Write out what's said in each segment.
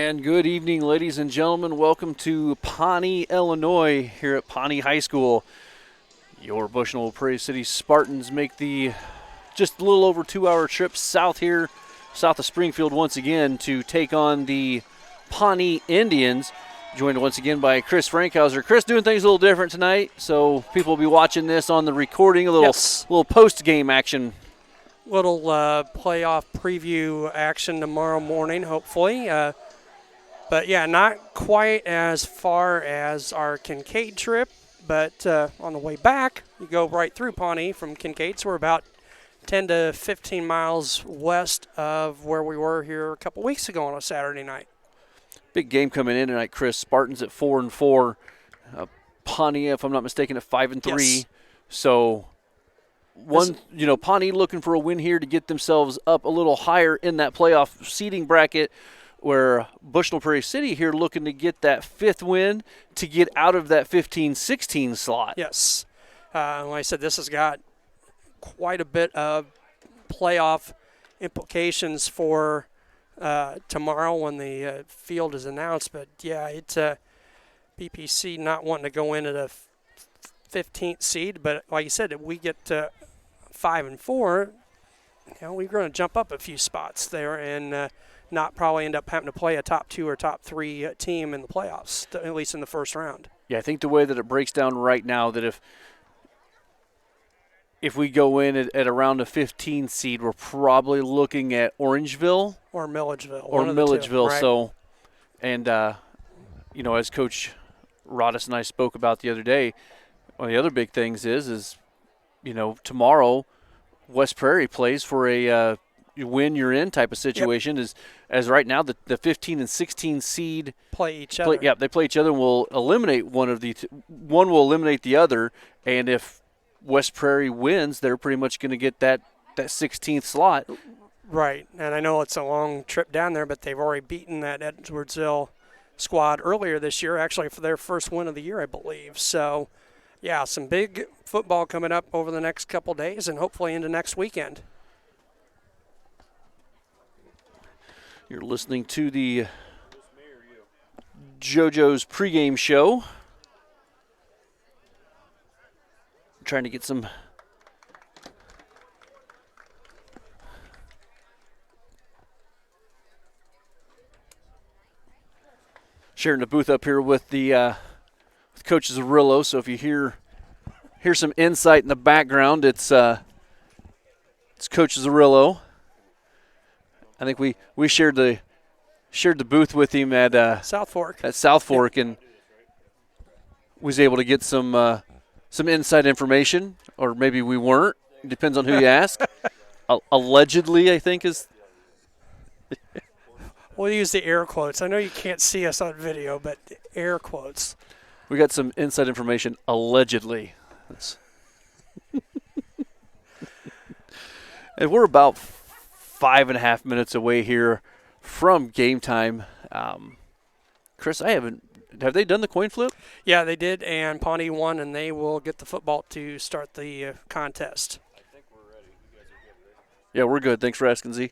And good evening, ladies and gentlemen. Welcome to Pawnee, Illinois, here at Pawnee High School. Your Bushnell Prairie City Spartans make the just a little over 2-hour trip south of Springfield once again to take on the Pawnee Indians. Joined once again by Chris Frankhauser. Chris doing things a little different tonight, so people will be watching this on the recording, a little post-game action. Little playoff preview action tomorrow morning, hopefully. But, yeah, not quite as far as our Kincaid trip, but on the way back, you go right through Pawnee from Kincaid, so we're about 10 to 15 miles west of where we were here a couple weeks ago on a Saturday night. Big game coming in tonight, Chris. Spartans at 4-4. Pawnee, if I'm not mistaken, at 5-3. Yes. So Pawnee looking for a win here to get themselves up a little higher in that playoff seeding bracket, where Bushnell Prairie City here looking to get that fifth win to get out of that 15-16 slot. Yes. Like I said, this has got quite a bit of playoff implications for tomorrow when the field is announced. But, yeah, it's BPC not wanting to go into the 15th seed. But, like you said, if we get to 5-4, we're going to jump up a few spots there and not probably end up having to play a top 2 or top 3 team in the playoffs, at least in the first round. Yeah, I think the way that it breaks down right now, that if we go in at around a 15 seed, we're probably looking at Orangeville or Milledgeville. Right? So, and as Coach Rodis and I spoke about the other day, one of the other big things is tomorrow West Prairie plays for a win you're in type of situation. Yep. As right now the 15 and 16 seed play each other. They play each other and will eliminate one will eliminate the other, and if West Prairie wins, they're pretty much going to get that 16th slot. Right, and I know it's a long trip down there, but they've already beaten that Edwardsville squad earlier this year, actually for their first win of the year, I believe. So, yeah, some big football coming up over the next couple days and hopefully into next weekend. You're listening to the JoJo's pregame show. I'm trying to get some sharing the booth up here with the with Coach Zarillo. So if you hear some insight in the background, it's Coach Zarillo. I think we shared the booth with him at South Fork. And was able to get some inside information, or maybe we weren't. It depends on who you ask. Allegedly, I think is. We'll use the air quotes. I know you can't see us on video, but air quotes. We got some inside information, allegedly. And we're about 5.5 minutes away here from game time. Chris, have they done the coin flip? Yeah, they did, and Pawnee won, and they will get the football to start the contest. I think we're ready. You guys are good, right? Yeah, we're good. Thanks for asking, Z. You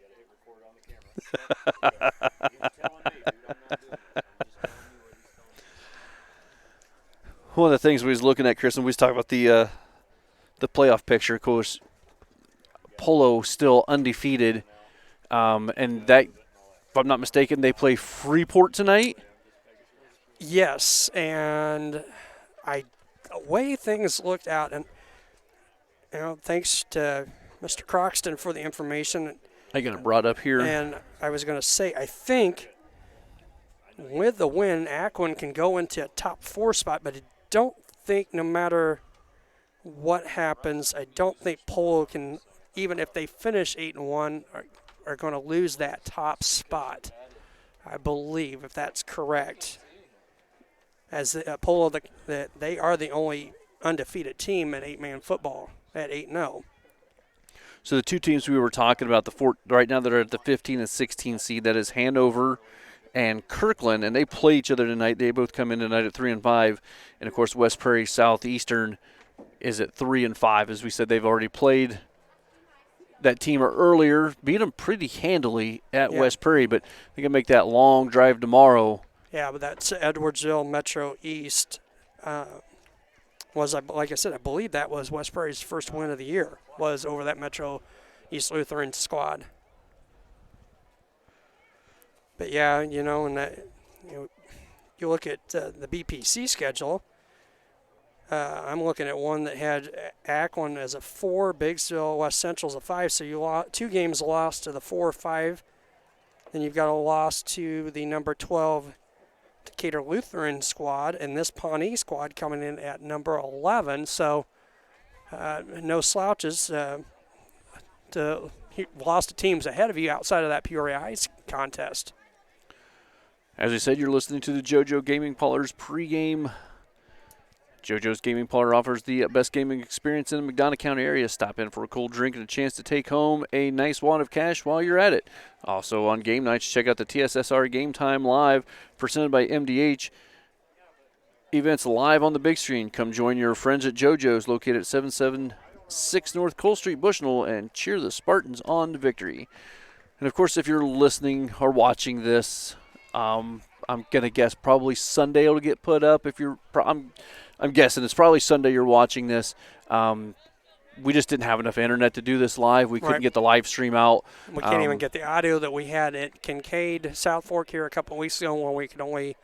got to hit record on the camera. You're telling me, dude. I'm not doing it. I'm just telling you what he's telling me. One of the things we was looking at, Chris, and we was talking about the playoff picture, of course. Polo still undefeated, and that, if I'm not mistaken, they play Freeport tonight. Yes, and the way things looked out, and thanks to Mr. Croxton for the information. I got it brought up here. And I was going to say, I think with the win, Aquin can go into a top 4 spot, but I don't think no matter what happens, I don't think Polo can. Even if they finish 8-1, are going to lose that top spot, I believe, if that's correct. As Polo, they are the only undefeated team in 8-man football at 8-0. So the two teams we were talking about, right now that are at the 15 and 16 seed, that is Hanover and Kirkland, and they play each other tonight. They both come in tonight at 3-5, and of course West Prairie Southeastern is at 3-5. As we said, they've already played that team earlier, beat them pretty handily at Yeah. West Prairie, but they can make that long drive tomorrow. Yeah, but that's Edwardsville Metro East. Was, like I said, I believe that was West Prairie's first win of the year, was over that Metro East Lutheran squad. But yeah, you know, and that, you look at the BPC schedule. I'm looking at one that had Akron as a 4, Biggsville West Central as a 5. So you 2 games lost to the 4 or 5. Then you've got a loss to the number 12 Decatur Lutheran squad, and this Pawnee squad coming in at number 11. So no slouches. Lost to teams ahead of you outside of that Peoria Heights contest. As I said, you're listening to the JoJo Gaming Parlor's pregame. JoJo's Gaming Parlor offers the best gaming experience in the McDonough County area. Stop in for a cold drink and a chance to take home a nice wad of cash while you're at it. Also on game nights, check out the TSSR Game Time Live, presented by MDH. Events live on the big screen. Come join your friends at JoJo's, located at 776 North Cole Street, Bushnell, and cheer the Spartans on to victory. And, of course, if you're listening or watching this, I'm going to guess probably Sunday it'll get put up. If you're, I'm guessing it's probably Sunday you're watching this. We just didn't have enough internet to do this live. We couldn't get the live stream out. We can't even get the audio that we had at Kincaid, South Fork here a couple of weeks ago when we could only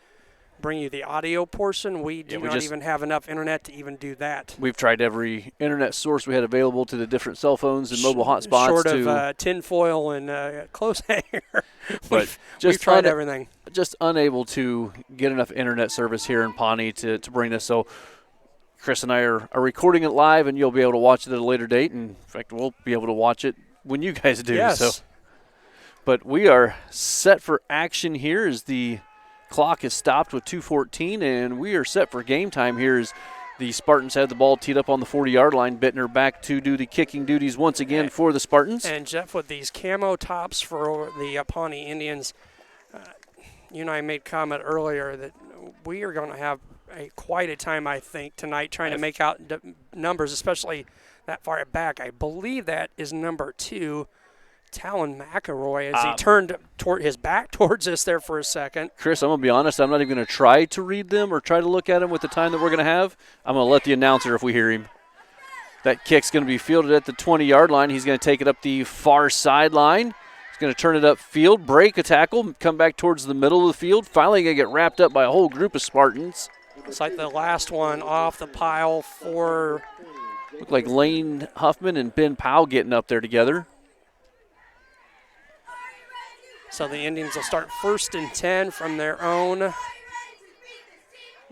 bring you the audio portion. We do not even have enough internet to even do that. We've tried every internet source we had available to the different cell phones and mobile hotspots. Short of tinfoil and clothes hanger. But we've tried everything. Just unable to get enough internet service here in Pawnee to bring this. So Chris and I are recording it live, and you'll be able to watch it at a later date. And in fact, we'll be able to watch it when you guys do. Yes. So, but we are set for action here as the clock is stopped with 2:14, and we are set for game time here as the Spartans have the ball teed up on the 40-yard line. Bittner back to do the kicking duties once again for the Spartans. And, Jeff, with these camo tops for the Pawnee Indians, you and I made comment earlier that we are going to have quite a time, I think, tonight trying to make out numbers, especially that far back. I believe that is number 2, Talon McElroy, as he turned his back towards us there for a second. Chris, I'm going to be honest. I'm not even going to try to read them or try to look at them with the time that we're going to have. I'm going to let the announcer, if we hear him. That kick's going to be fielded at the 20-yard line. He's going to take it up the far sideline. He's going to turn it upfield, break a tackle, come back towards the middle of the field. Finally going to get wrapped up by a whole group of Spartans. It's like the last one off the pile for... Look like Lane Huffman and Ben Powell getting up there together. So the Indians will start 1st and 10 from their own.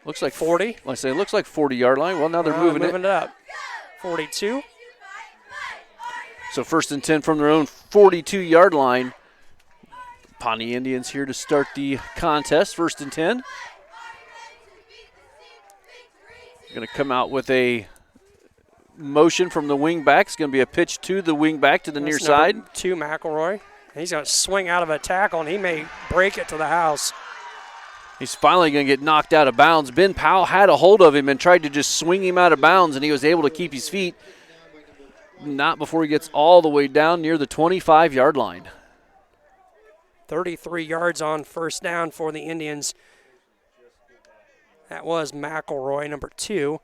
Looks like 40. Like I say, it looks like 40-yard line. Well, now they're moving it up. 42. So 1st and 10 from their own 42-yard line. Pawnee Indians here to start the contest. 1st and 10. Going to come out with a motion from the wing back. It's going to be a pitch to the wing back to the near side. 2 McElroy. He's going to swing out of a tackle, and he may break it to the house. He's finally going to get knocked out of bounds. Ben Powell had a hold of him and tried to just swing him out of bounds, and he was able to keep his feet. Not before he gets all the way down near the 25-yard line. 33 yards on 1st down for the Indians. That was McElroy, number 2.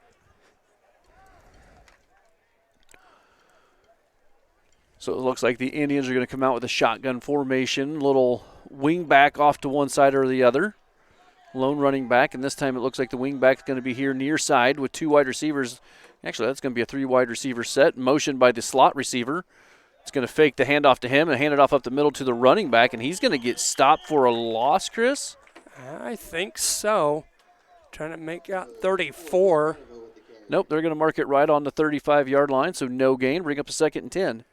So it looks like the Indians are going to come out with a shotgun formation. Little wing back off to one side or the other. Lone running back, and this time it looks like the wing back is going to be here near side with 2 wide receivers. Actually, that's going to be a 3 wide receiver set. Motion by the slot receiver. It's going to fake the handoff to him and hand it off up the middle to the running back, and he's going to get stopped for a loss, Chris? I think so. Trying to make out 34. Nope, they're going to mark it right on the 35-yard line, so no gain. Bring up a 2nd and 10.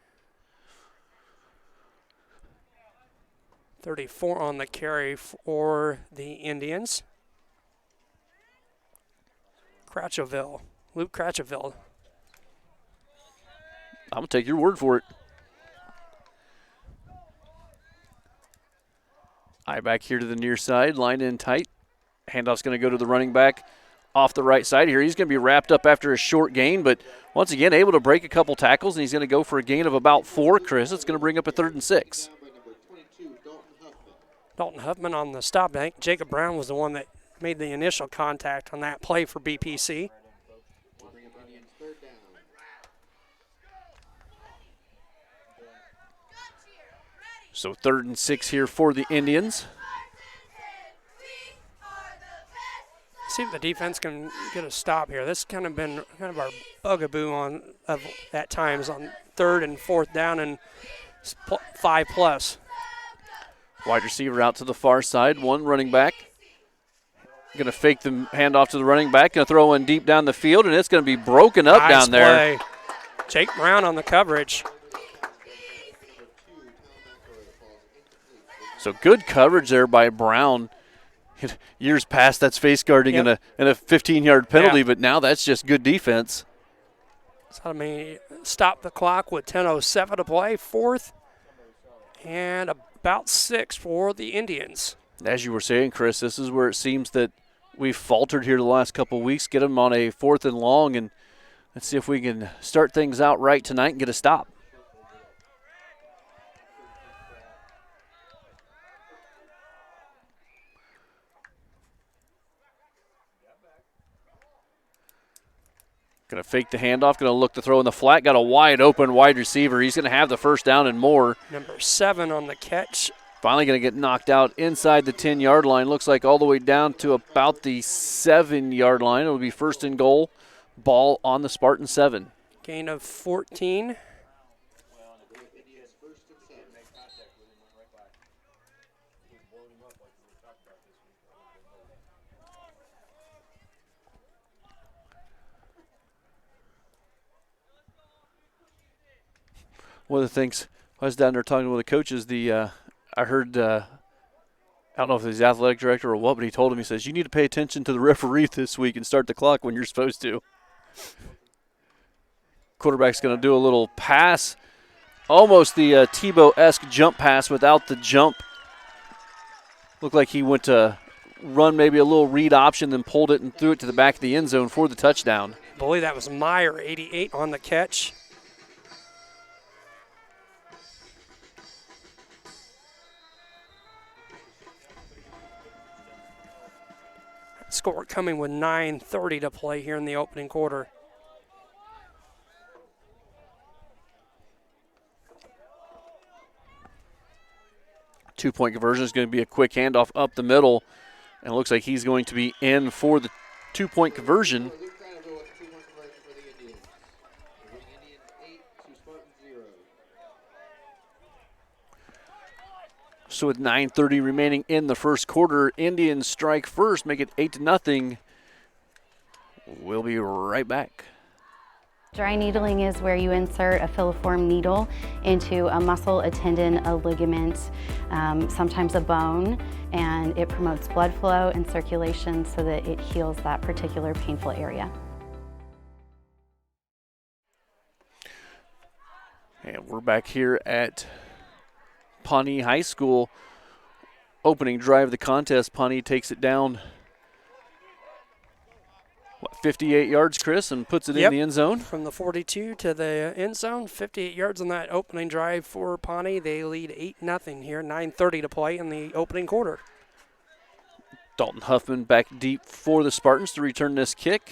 34 on the carry for the Indians. Luke Cratcheville. I'm going to take your word for it. Eye back here to the near side, line in tight. Handoff's going to go to the running back off the right side here. He's going to be wrapped up after a short gain, but once again able to break a couple tackles, and he's going to go for a gain of about 4, Chris. It's going to bring up a 3rd and 6. Dalton Huffman on the stop bank. Jacob Brown was the one that made the initial contact on that play for BPC. So 3rd and 6 here for the Indians. See if the defense can get a stop here. This has kind of been our bugaboo at times on 3rd and 4th down and 5+. Wide receiver out to the far side, one running back. Going to fake the handoff to the running back, going to throw one deep down the field, and it's going to be broken up down there. Play. Jake Brown on the coverage. So good coverage there by Brown. Years past, that's face guarding and a 15-yard penalty, but now that's just good defense. So, stop the clock with 10:07 to play. 4th and about 6 for the Indians. As you were saying, Chris, this is where it seems that we've faltered here the last couple of weeks. Get them on a 4th and long, and let's see if we can start things out right tonight and get a stop. Going to fake the handoff, going to look to throw in the flat. Got a wide open wide receiver. He's going to have the first down and more. Number 7 on the catch. Finally going to get knocked out inside the 10-yard line. Looks like all the way down to about the 7-yard line. It'll be 1st and goal. Ball on the Spartan 7. Gain of 14. One of the things, I was down there talking to one of the coaches, I heard, I don't know if he's the athletic director or what, but he told him, he says, you need to pay attention to the referee this week and start the clock when you're supposed to. Quarterback's going to do a little pass, almost the Tebow-esque jump pass without the jump. Looked like he went to run maybe a little read option, then pulled it and threw it to the back of the end zone for the touchdown. I believe that was Meyer, 88 on the catch. Score coming with 9:30 to play here in the opening quarter. Two-point conversion is going to be a quick handoff up the middle, and it looks like he's going to be in for the two-point conversion. So with 9:30 remaining in the first quarter, Indians strike first, make it 8-0. We'll be right back. Dry needling is where you insert a filiform needle into a muscle, a tendon, a ligament, sometimes a bone, and it promotes blood flow and circulation so that it heals that particular painful area. And we're back here at Pawnee High School. Opening drive of the contest, Pawnee takes it down 58 yards, Chris, and puts it in the end zone. From the 42 to the end zone, 58 yards on that opening drive for Pawnee. They lead 8-0 here, 9:30 to play in the opening quarter. Dalton Huffman back deep for the Spartans to return this kick.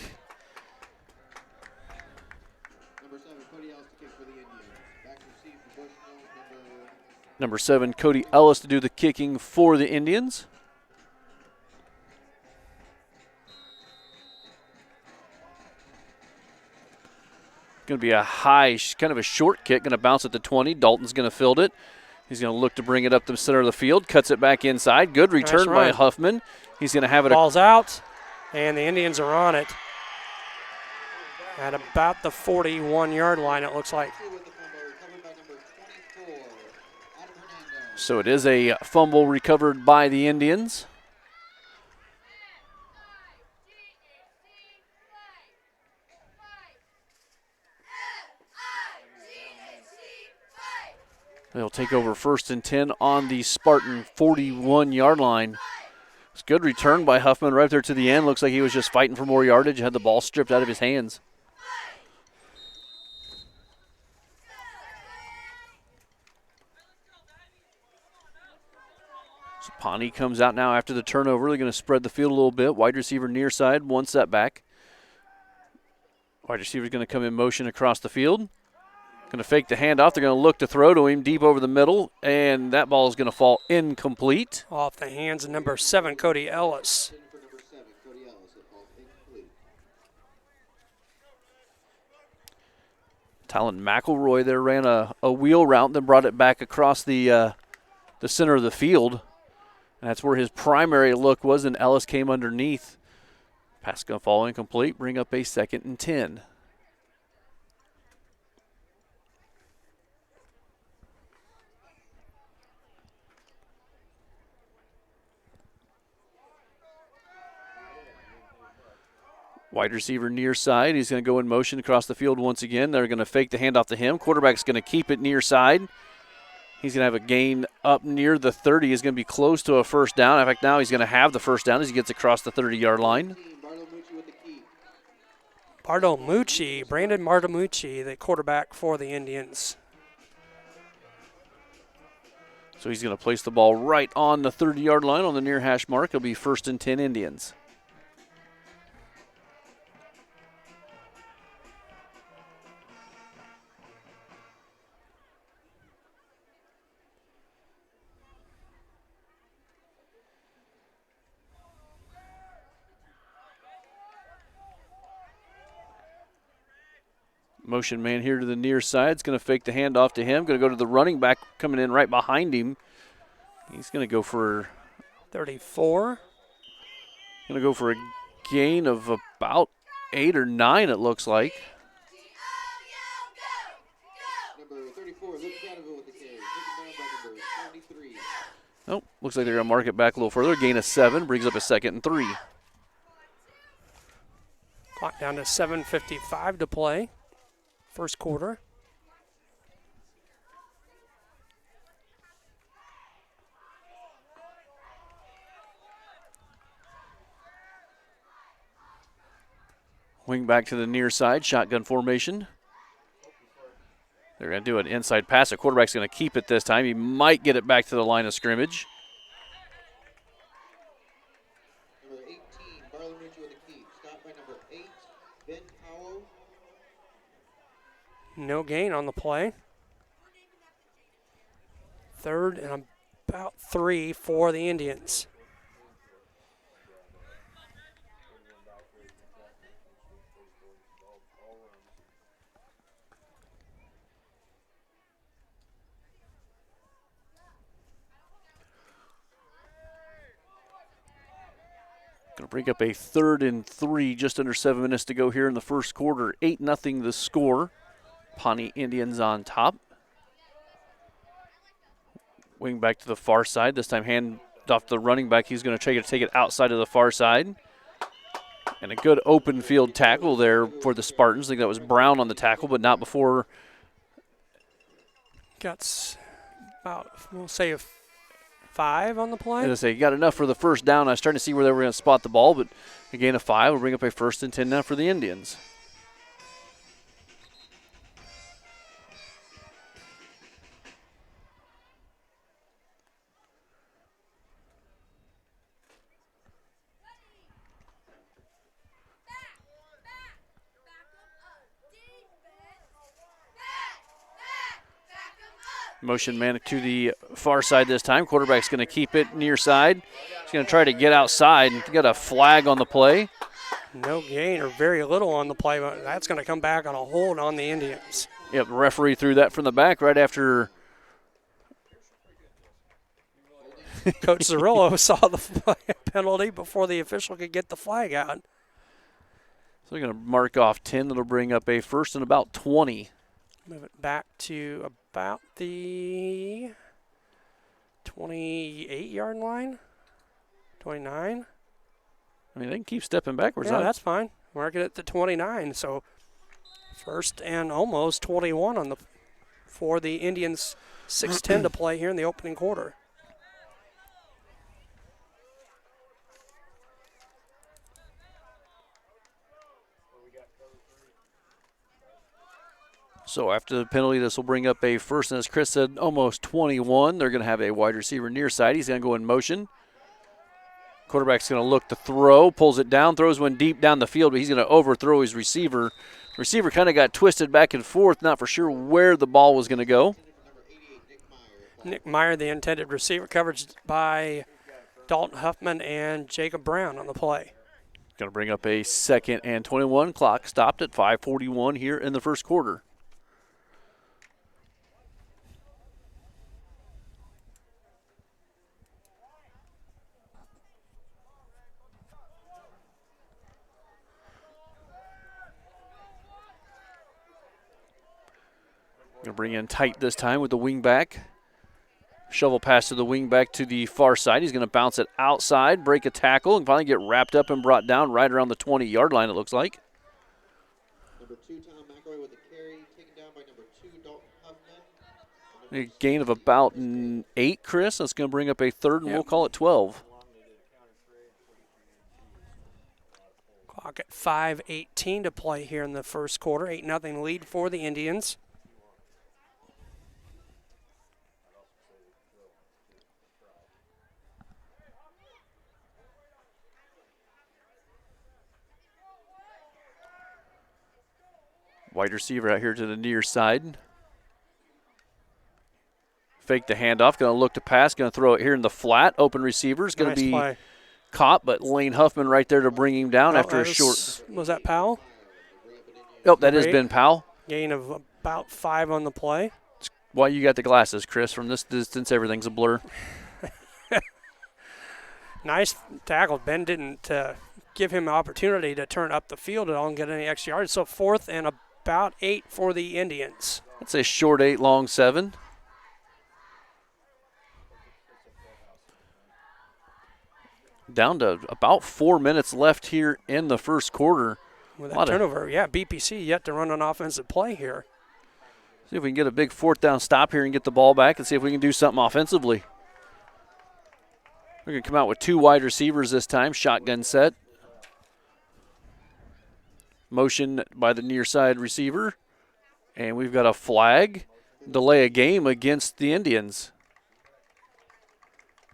Number 7, Cody Ellis to do the kicking for the Indians. Going to be a high, kind of a short kick, going to bounce at the 20. Dalton's going to field it. He's going to look to bring it up the center of the field, cuts it back inside. Good return by Huffman. He's going to have it. Ball's out, and the Indians are on it at about the 41-yard line, it looks like. So it is a fumble recovered by the Indians. They'll take over 1st and 10 on the Spartan 41-yard line. Good return by Huffman right there to the end. Looks like he was just fighting for more yardage. Had the ball stripped out of his hands. So Pawnee comes out now after the turnover. They're going to spread the field a little bit. Wide receiver near side, one setback. Wide receiver's going to come in motion across the field. Going to fake the handoff. They're going to look to throw to him deep over the middle, and that ball is going to fall incomplete. Off the hands of number 7, Cody Ellis. Talon McElroy there ran a wheel route and then brought it back across the center of the field. And that's where his primary look was, and Ellis came underneath. Pass going to fall incomplete, bring up a 2nd and 10. Wide receiver near side. He's going to go in motion across the field once again. They're going to fake the handoff to him. Quarterback's going to keep it near side. He's going to have a gain up near the 30. He's going to be close to a first down. In fact, now he's going to have the first down as he gets across the 30-yard line. Brandon Martamucci, the quarterback for the Indians. So he's going to place the ball right on the 30-yard line on the near hash mark. It'll be 1st and 10 Indians. Motion man here to the near side. It's going to fake the handoff to him. Going to go to the running back coming in right behind him. He's going to go for 34. Going to go for a gain of about 8 or 9, it looks like. Number 34, Luke Vanderbilt with the carry. Taken down by number 73. Nope, looks like they're going to mark it back a little further. Gain of 7, brings up a 2nd and 3. Clock down to 7:55 to play. First quarter. Wing back to the near side, shotgun formation. They're going to do an inside pass. The quarterback's going to keep it this time. He might get it back to the line of scrimmage. Number 18, Barlomucci with the keep. Stopped by number 8, Ben Powell. No gain on the play. 3rd and about 3 for the Indians. Going to bring up a 3rd and 3, just under 7 minutes to go here in the first quarter. 8-0 the score. Pawnee Indians on top. Wing back to the far side. This time hand off the running back. He's going to try to take it outside of the far side. And a good open field tackle there for the Spartans. I think that was Brown on the tackle, but not before. Got about, we'll say, a 5 on the play. As I say, you got enough for the first down. I was starting to see where they were going to spot the ball, but a gain of 5 will bring up a 1st and 10 now for the Indians. Motion man to the far side this time. Quarterback's going to keep it near side. He's going to try to get outside and got a flag on the play. No gain or very little on the play, but that's going to come back on a hold on the Indians. Yep, the referee threw that from the back right after. Coach Zerillo saw the penalty before the official could get the flag out. So they're going to mark off 10. That'll bring up a 1st and about 20. Move it back to about the 28-yard line, 29. I mean, they can keep stepping backwards. Yeah, that's fine. Mark it at the 29. So 1st and almost 21 on the for the Indians. 6:10 to play here in the opening quarter. So after the penalty, this will bring up a first, and as Chris said, almost 21. They're going to have a wide receiver near side. He's going to go in motion. Quarterback's going to look to throw, pulls it down, throws one deep down the field, but he's going to overthrow his receiver. The receiver kind of got twisted back and forth, not for sure where the ball was going to go. Nick Meyer, the intended receiver, coverage by Dalton Huffman and Jacob Brown on the play. Going to bring up a 2nd and 21. Clock stopped at 5:41 here in the first quarter. Going to bring in tight this time with the wing back. Shovel pass to the wing back to the far side. He's going to bounce it outside, break a tackle, and finally get wrapped up and brought down right around the 20-yard line, it looks like. Number 2, Tom McElroy with the carry, taken down by number 2, Dalton Huffman. A gain of about 8, Chris. That's going to bring up a 3rd, and we'll call it 12. Clock at 5:18 to play here in the first quarter. 8-0 lead for the Indians. Wide receiver out here to the near side. Fake the handoff. Going to look to pass. Going to throw it here in the flat. Open receiver is going to be play. Caught, but Lane Huffman right there to bring him down after a short. Was that Powell? Oh, that has been Powell. Gain of about 5 on the play. Why you got the glasses, Chris? From this distance, everything's a blur. Nice tackle. Ben didn't give him an opportunity to turn up the field at all and get any extra yards. So 4th and about 8 for the Indians. That's a short 8, long 7. Down to about 4 minutes left here in the first quarter. With that turnover, BPC yet to run an offensive play here. See if we can get a big 4th down stop here and get the ball back and see if we can do something offensively. We're going to come out with 2 wide receivers this time, shotgun set. Motion by the near side receiver. And we've got a flag, delay a game against the Indians.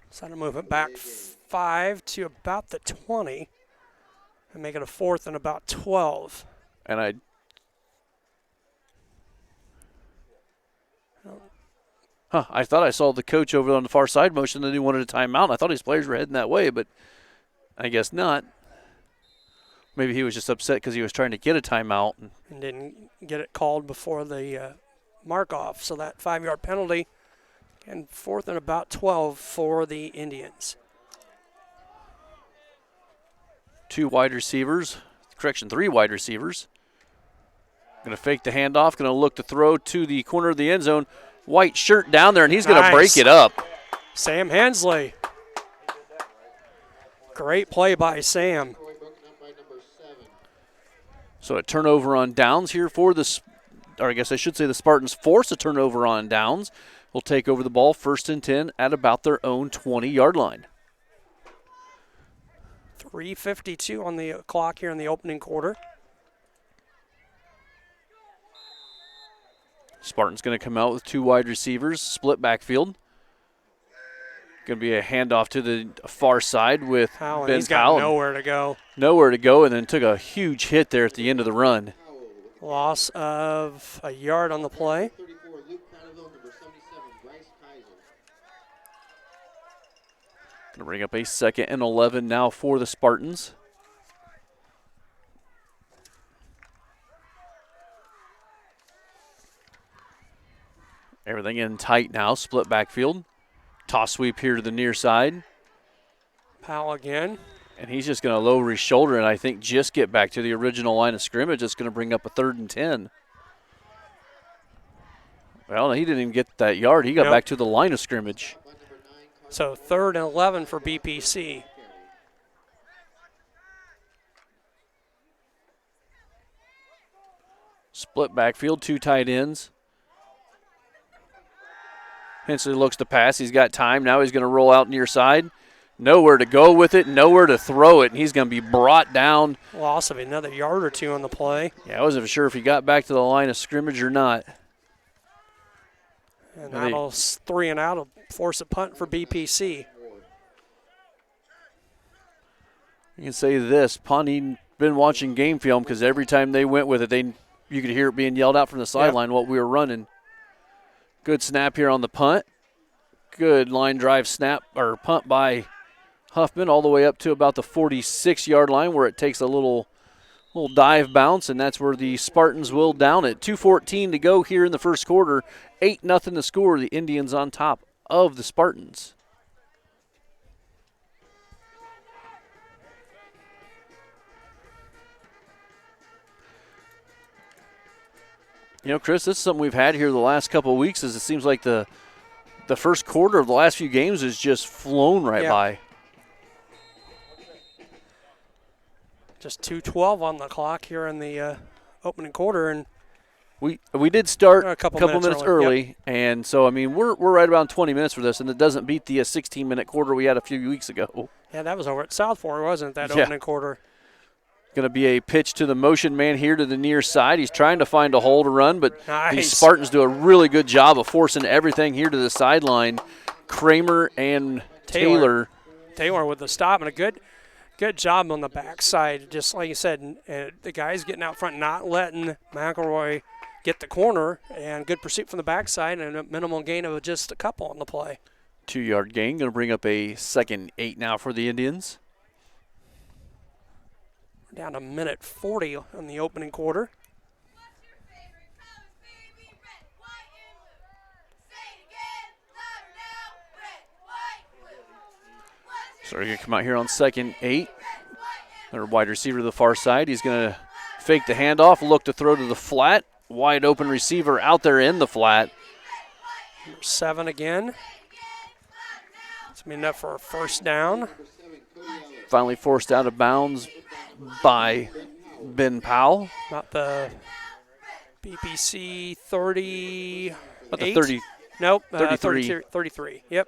So to move it back 5 to about the 20 and make it a 4th and about 12. And I thought I saw the coach over on the far side motion that he wanted a timeout. I thought his players were heading that way, but I guess not. Maybe he was just upset because he was trying to get a timeout. And didn't get it called before the mark-off. So that 5-yard penalty, and 4th and about 12 for the Indians. 3 wide receivers. Going to fake the handoff, going to look to throw to the corner of the end zone. White shirt down there, and he's going to break it up. Sam Hensley. Great play by Sam. So a turnover on downs here for the Spartans force a turnover on downs. Will take over the ball 1st and 10 at about their own 20-yard line. 3:52 on the clock here in the opening quarter. Spartans going to come out with 2 wide receivers, split backfield. Going to be a handoff to the far side with Powell, Ben he's got Powell. nowhere to go. Nowhere to go, and then took a huge hit there at the end of the run. Loss of a yard on the play. 34, Luke Crowderville, number 77, Bryce Kaiser. Going to bring up a 2nd and 11 now for the Spartans. Everything in tight now, split backfield. Toss sweep here to the near side. Powell again. And he's just going to lower his shoulder and I think just get back to the original line of scrimmage. It's going to bring up a 3rd and 10. Well, he didn't even get that yard. He got back to the line of scrimmage. So 3rd and 11 for BPC. Split backfield, 2 tight ends. Hensley looks to pass. He's got time. Now he's going to roll out near side. nowhere to go with it, nowhere to throw it, and he's going to be brought down. Loss of another yard or two on the play. Yeah, I wasn't sure if he got back to the line of scrimmage or not. And that'll 3 and out. Will force a punt for BPC. You can say this, Pawnee been watching game film because every time they went with it, you could hear it being yelled out from the sideline what we were running. Good snap here on the punt. Good line drive snap or punt by Huffman all the way up to about the 46-yard line where it takes a little dive bounce, and that's where the Spartans will down it. 2:14 to go here in the first quarter. 8-0 to score. The Indians on top of the Spartans. You know, Chris, this is something we've had here the last couple of weeks. Is it seems like the first quarter of the last few games has just flown right by. Just 2:12 on the clock here in the opening quarter, and we did start a couple minutes early, and so I mean we're right around 20 minutes for this, and it doesn't beat the 16-minute quarter we had a few weeks ago. Yeah, that was over at Southport, wasn't it? That opening quarter. Going to be a pitch to the motion man here to the near side. He's trying to find a hole to run, but these Spartans do a really good job of forcing everything here to the sideline. Kramer and Taylor. Taylor with the stop and a good job on the backside. Just like you said, the guys getting out front, not letting McElroy get the corner, and good pursuit from the backside and a minimal gain of just a couple on the play. 2-yard gain. Going to bring up a 2nd 8 now for the Indians. Down to minute 40 in the opening quarter. So we're going to come out here on 2nd 8. Their wide receiver to the far side. He's going to fake the handoff, look to throw to the flat. Wide open receiver out there in the flat. Number 7 again. It's been enough for a first down. Finally forced out of bounds by Ben Powell. About the BPC 30. About the 30. Nope. 33. 33. Yep.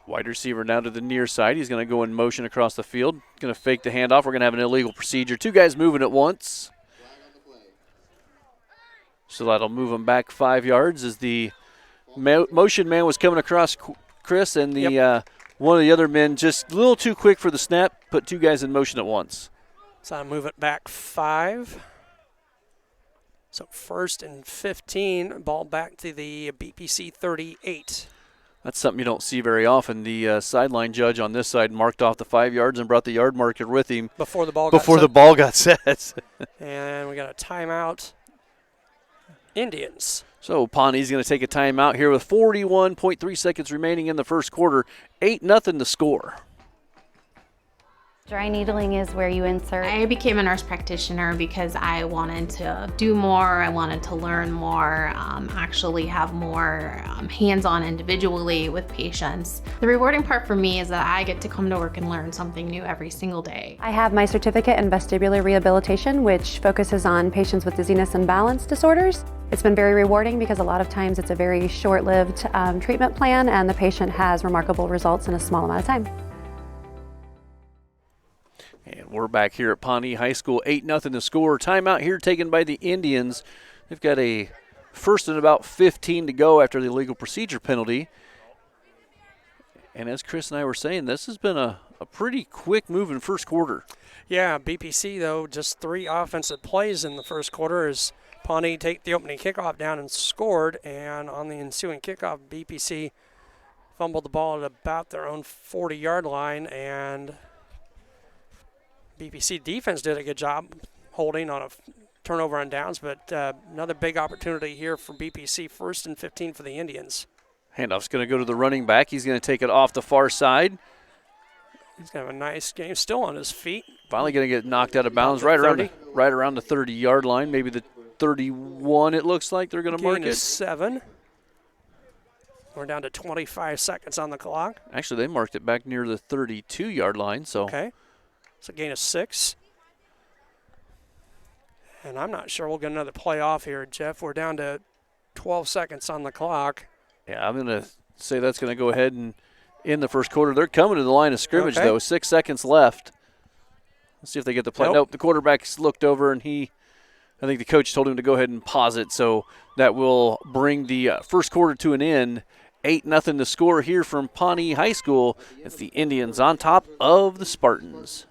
Wide receiver now to the near side. He's going to go in motion across the field. Going to fake the handoff. We're going to have an illegal procedure. 2 guys moving at once. So that'll move him back 5 yards as the motion man was coming across Chris, and the one of the other men just a little too quick for the snap, put 2 guys in motion at once. So I'll move it back 5. So 1st and 15, ball back to the BPC 38. That's something you don't see very often. The sideline judge on this side marked off the 5 yards and brought the yard marker with him before the ball got set. And we got a timeout. Indians. So Pawnee's going to take a timeout here with 41.3 seconds remaining in the first quarter. 8-0 to score. Dry needling is where you insert. I became a nurse practitioner because I wanted to do more, I wanted to learn more, actually have more hands-on individually with patients. The rewarding part for me is that I get to come to work and learn something new every single day. I have my certificate in vestibular rehabilitation, which focuses on patients with dizziness and balance disorders. It's been very rewarding because a lot of times it's a very short-lived treatment plan and the patient has remarkable results in a small amount of time. And we're back here at Pawnee High School, 8-0 to score. Timeout here taken by the Indians. They've got a 1st and about 15 to go after the illegal procedure penalty. And as Chris and I were saying, this has been a pretty quick move in first quarter. Yeah, BPC, though, just 3 offensive plays in the first quarter as Pawnee take the opening kickoff down and scored. And on the ensuing kickoff, BPC fumbled the ball at about their own 40-yard line, and BPC defense did a good job holding on a turnover on downs, but another big opportunity here for BPC, 1st and 15 for the Indians. Handoff's going to go to the running back. He's going to take it off the far side. He's going to have a nice game, still on his feet. Finally going to get knocked out of bounds right around the 30-yard line, maybe the 31 it looks like they're going to mark it. 7. We're down to 25 seconds on the clock. Actually, they marked it back near the 32-yard line. So. Okay. It's a gain of 6. And I'm not sure we'll get another play off here, Jeff. We're down to 12 seconds on the clock. Yeah, I'm going to say that's going to go ahead and in the first quarter. They're coming to the line of scrimmage, Okay. though. 6 seconds left. Let's see if they get the play. Nope, the quarterback's looked over, and I think the coach told him to go ahead and pause it. So that will bring the first quarter to an end. 8-0 to score here from Pawnee High School. It's the Indians on top of the Spartans.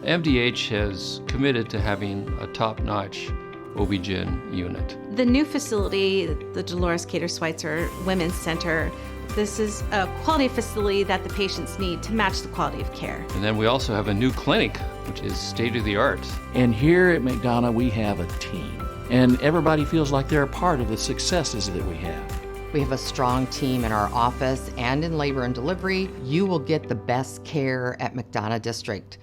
MDH has committed to having a top-notch OB-GYN unit. The new facility, the Dolores Cater Schweitzer Women's Center, this is a quality facility that the patients need to match the quality of care. And then we also have a new clinic, which is state-of-the-art. And here at McDonough, we have a team. And everybody feels like they're a part of the successes that we have. We have a strong team in our office and in labor and delivery. You will get the best care at McDonough District.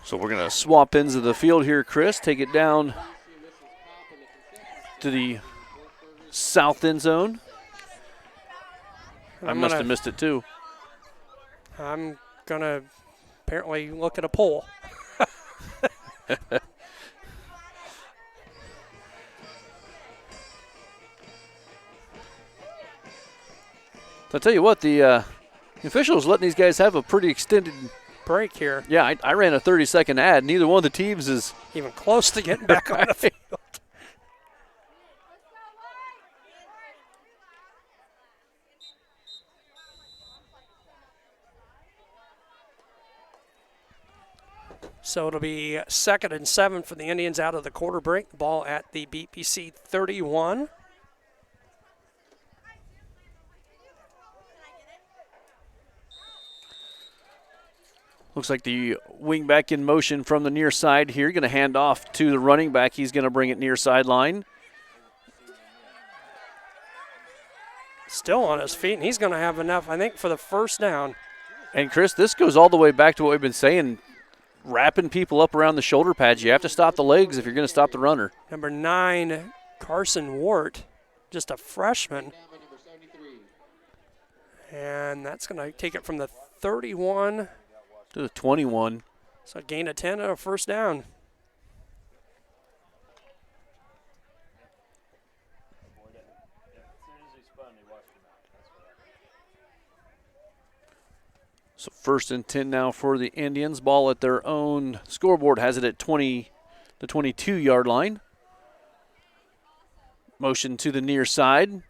So we're going to swap ends of the field here, Chris. Take it down to the south end zone. I must have missed it, too. I'm going to apparently look at a poll. I'll tell you what, the officials letting these guys have a pretty extended break here. Yeah, I ran a 30-second ad. Neither one of the teams is even close to getting back on the field. So it'll be 2nd and 7 for the Indians out of the quarter break. The ball at the BPC 31. Looks like the wing back in motion from the near side here. Going to hand off to the running back. He's going to bring it near sideline. Still on his feet, and he's going to have enough, I think, for the first down. And, Chris, this goes all the way back to what we've been saying, wrapping people up around the shoulder pads. You have to stop the legs if you're going to stop the runner. Number 9, Carson Wart, just a freshman. And that's going to take it from the 31 to the 21. So gain of 10 and a first down. So 1st and 10 now for the Indians. Ball at their own scoreboard has it at the 22-yard line. Motion to the near side.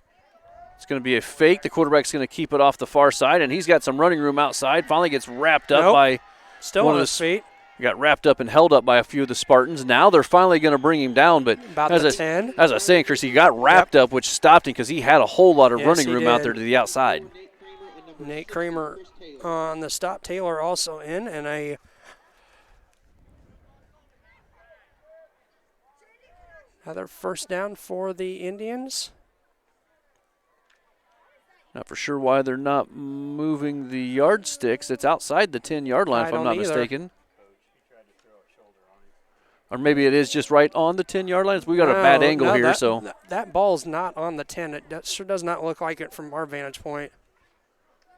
It's going to be a fake. The quarterback's going to keep it off the far side, and he's got some running room outside. Finally gets wrapped up by still one on of his feet. Got wrapped up and held up by a few of the Spartans. Now they're finally going to bring him down, but about the 10. As I was saying, Chris, he got wrapped up, which stopped him because he had a whole lot of running room out there to the outside. Nate Kramer on the stop. Taylor also in, and another first down for the Indians. Not for sure why they're not moving the yardsticks. It's outside the 10-yard line, if I'm not mistaken. Or maybe it is just right on the 10-yard line. We got a bad angle here, so that ball's not on the 10. It sure does not look like it from our vantage point.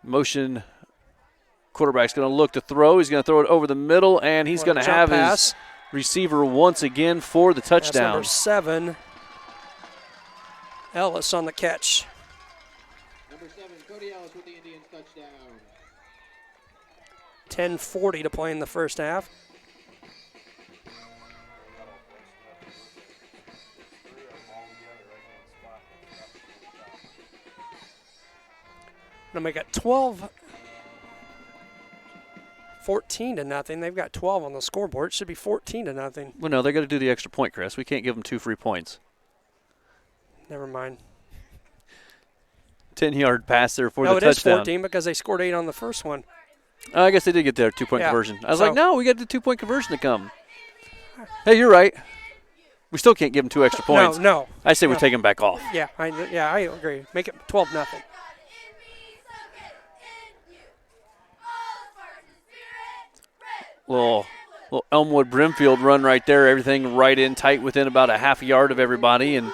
Motion. Quarterback's going to look to throw. He's going to throw it over the middle, and he's going to have his receiver once again for the touchdown. Number 7, Ellis on the catch. Number 7, Cody Ellis with the Indians touchdown. 10:40 to play in the first half. Gonna make it 14-0. They've got 12 on the scoreboard. It should be 14-0. Well, no, they got to do the extra point, Chris. We can't give them 2 free points. Never mind. 10-yard pass there for the touchdown. No, it is 14 because they scored 8 on the first one. I guess they did get their 2-point conversion. I was like, no, we got the 2-point conversion to come. Hey, you're right. We still can't give them 2 extra points. No. I say we take them back off. Yeah, I agree. Make it 12-0. Little Elmwood Brimfield run right there. Everything right in tight within about a half a yard of everybody and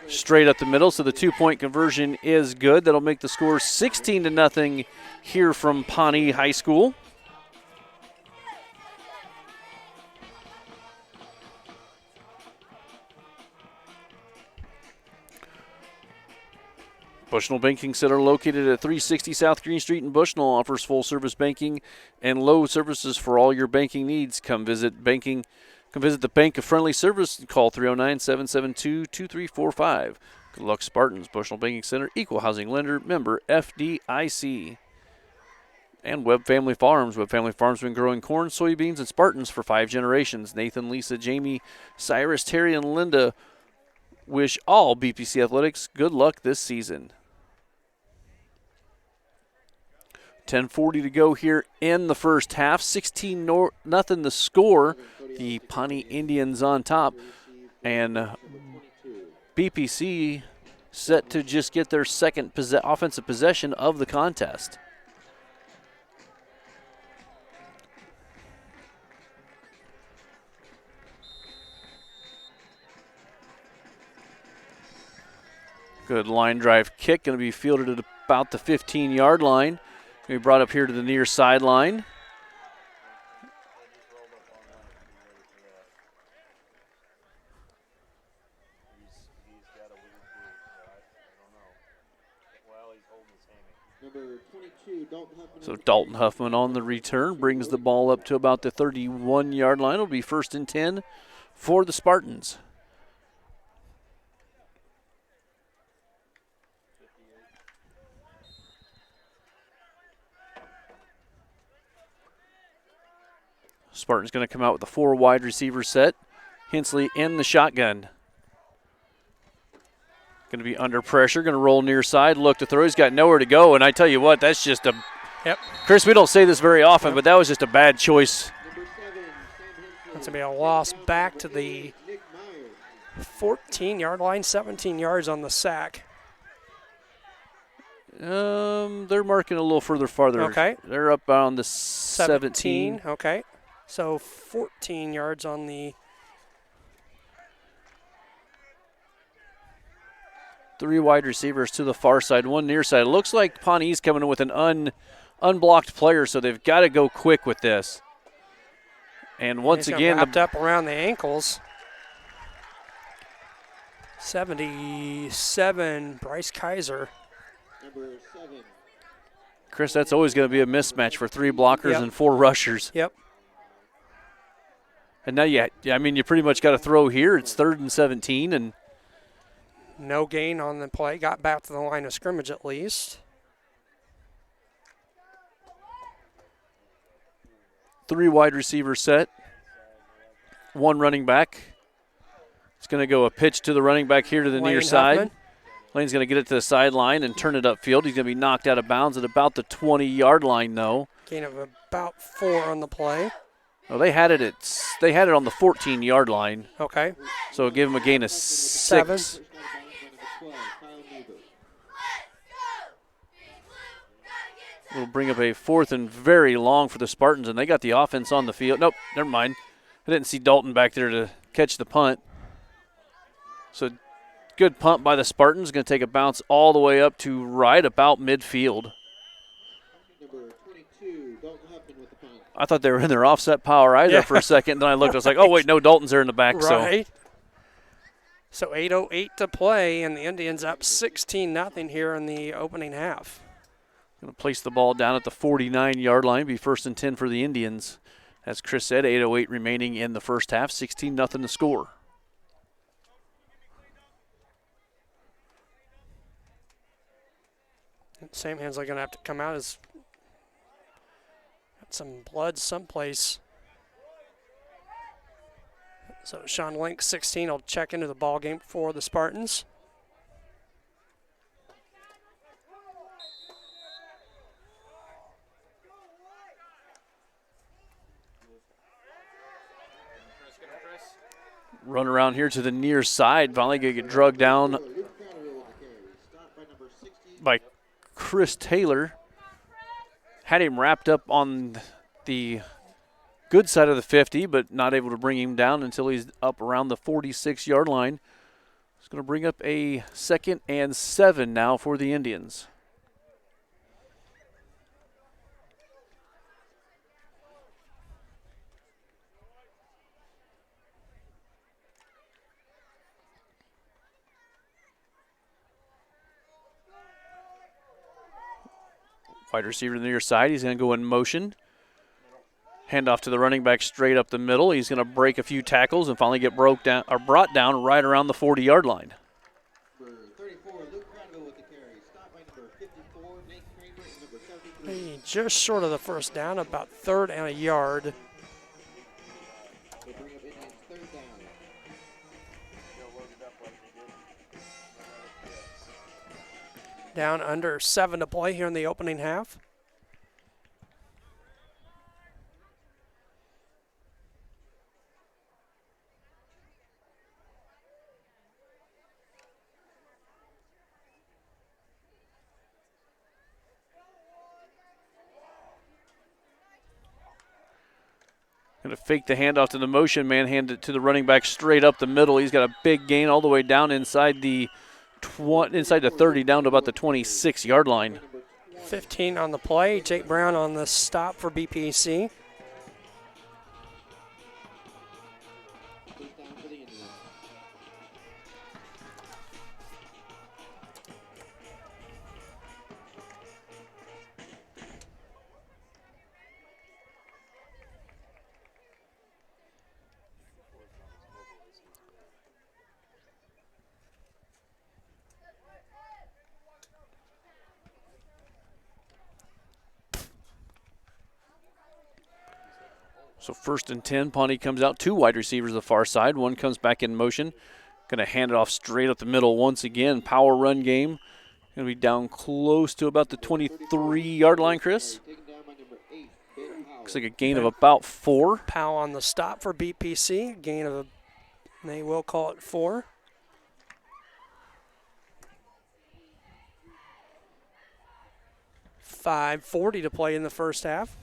straight up the middle. So the 2-point conversion is good. That'll make the score 16-0 here from Pawnee High School. Bushnell Banking Center, located at 360 South Green Street in Bushnell, offers full-service banking and low services for all your banking needs. Come visit the Bank of Friendly Service and call 309-772-2345. Good luck, Spartans. Bushnell Banking Center, equal housing lender, member FDIC. And Webb Family Farms. Webb Family Farms has been growing corn, soybeans, and Spartans for 5 generations. Nathan, Lisa, Jamie, Cyrus, Terry, and Linda wish all BPC Athletics good luck this season. 10:40 to go here in the first half. 16-0 the score. The Pawnee Indians on top. And BPC set to just get their second offensive possession of the contest. Good line drive kick, going to be fielded at about the 15-yard line. Going to be brought up here to the near sideline. So Dalton Huffman on the return brings the ball up to about the 31-yard line. It'll be 1st and 10 for the Spartans. Spartans going to come out with a 4 wide receiver set. Hensley in the shotgun. Going to be under pressure, going to roll near side, look to throw. He's got nowhere to go, and I tell you what, that's just a Chris, we don't say this very often, but that was just a bad choice. That's going to be a loss back to the 14-yard line, 17 yards on the sack. They're marking a little farther. Okay. They're up on the 17. Okay. So 14 yards on the 3 wide receivers to the far side, 1 near side. It looks like Pawnee's coming in with an unblocked player, so they've got to go quick with this. And once again, wrapped up around the ankles. 77, Bryce Kaiser. Chris, that's always going to be a mismatch for 3 blockers and 4 rushers. Yep. And now, you pretty much got to throw here. It's 3rd and 17, and no gain on the play. Got back to the line of scrimmage at least. 3 wide receiver set. 1 running back. It's going to go a pitch to the running back here to the near side. Huffman. Lane's going to get it to the sideline and turn it upfield. He's going to be knocked out of bounds at about the 20-yard line, though. Gain of about 4 on the play. Oh, they had it on the 14-yard line. Okay. So it'll give him a gain of 6. We'll bring up a 4th and very long for the Spartans, and they got the offense on the field. Nope, never mind. I didn't see Dalton back there to catch the punt. So good punt by the Spartans. Going to take a bounce all the way up to right about midfield. Number 22, Dalton Huffman with the punt. I thought they were in their offset power eye there for a second. Then I looked. I was like, oh, wait, no, Dalton's there in the back. Right. So 8:08 to play, and the Indians up 16-0 here in the opening half. Going to place the ball down at the 49-yard line. Be 1st and 10 for the Indians. As Chris said, 8:08 remaining in the first half. 16-0 to score. Sam Hensley going to have to come out as got some blood someplace. So Sean Link, 16, will check into the ball game for the Spartans. Run around here to the near side. Finally going to get drugged down by Chris Taylor. Had him wrapped up on the good side of the 50, but not able to bring him down until he's up around the 46-yard line. It's going to bring up a 2nd and 7 now for the Indians. Wide receiver to the near side. He's going to go in motion. Handoff to the running back straight up the middle. He's going to break a few tackles and finally get brought down right around the 40-yard line. Number 34, Luke Cranville with the carry. Stop by number 54, Nate Kramer, and number 73. Just short of the first down, about third and a yard. They bring up Indians third down. Down under 7 to play here in the opening half. Going to fake the handoff to the motion man, hand it to the running back straight up the middle. He's got a big gain all the way down inside the 30, down to about the 26-yard line. 15 on the play. Jake Brown on the stop for BPC. So 1st and 10, Pawnee comes out. 2 wide receivers the far side. One comes back in motion. Going to hand it off straight up the middle once again. Power run game. Going to be down close to about the 23-yard line, Chris. Looks like a gain of about 4. Powell on the stop for BPC. Gain of, they will call it 4. $5:40 to play in the first half.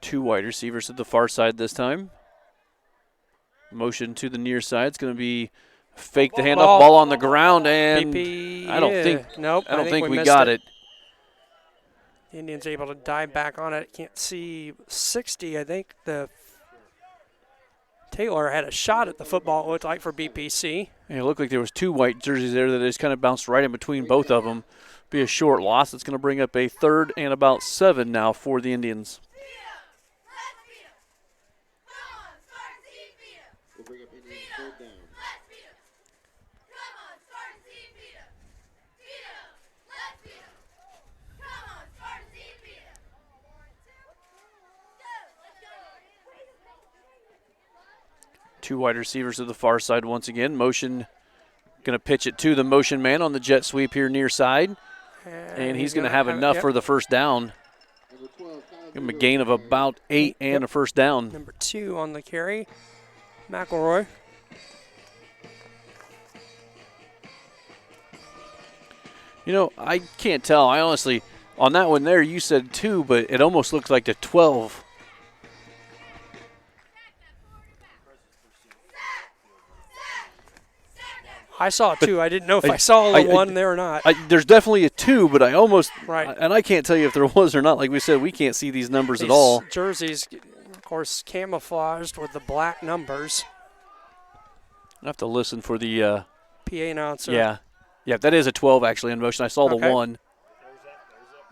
Two wide receivers at the far side this time. Motion to the near side. It's going to be fake the handoff, ball on the ground, and I don't think we got it. The Indians able to dive back on it. Can't see 60. I think the Taylor had a shot at the football, it looked like, for BPC. Yeah, it looked like there was 2 white jerseys there that just kind of bounced right in between both of them. Be a short loss. It's going to bring up a 3rd and about 7 now for the Indians. Two wide receivers to the far side once again. Motion, going to pitch it to the motion man on the jet sweep here near side. And he's going to have enough for the first down. Give him a gain of about 8 and a first down. Number 2 on the carry, McElroy. You know, I can't tell. I honestly, on that one there, you said 2, but it almost looked like a 12. I saw 2. I didn't know if I saw the 1 there or not. There's definitely a 2, but I almost right. And I can't tell you if there was or not. Like we said, we can't see these numbers at all. Jerseys, of course, camouflaged with the black numbers. I have to listen for the PA announcer. Yeah, that is a 12 actually in motion. I saw the 1.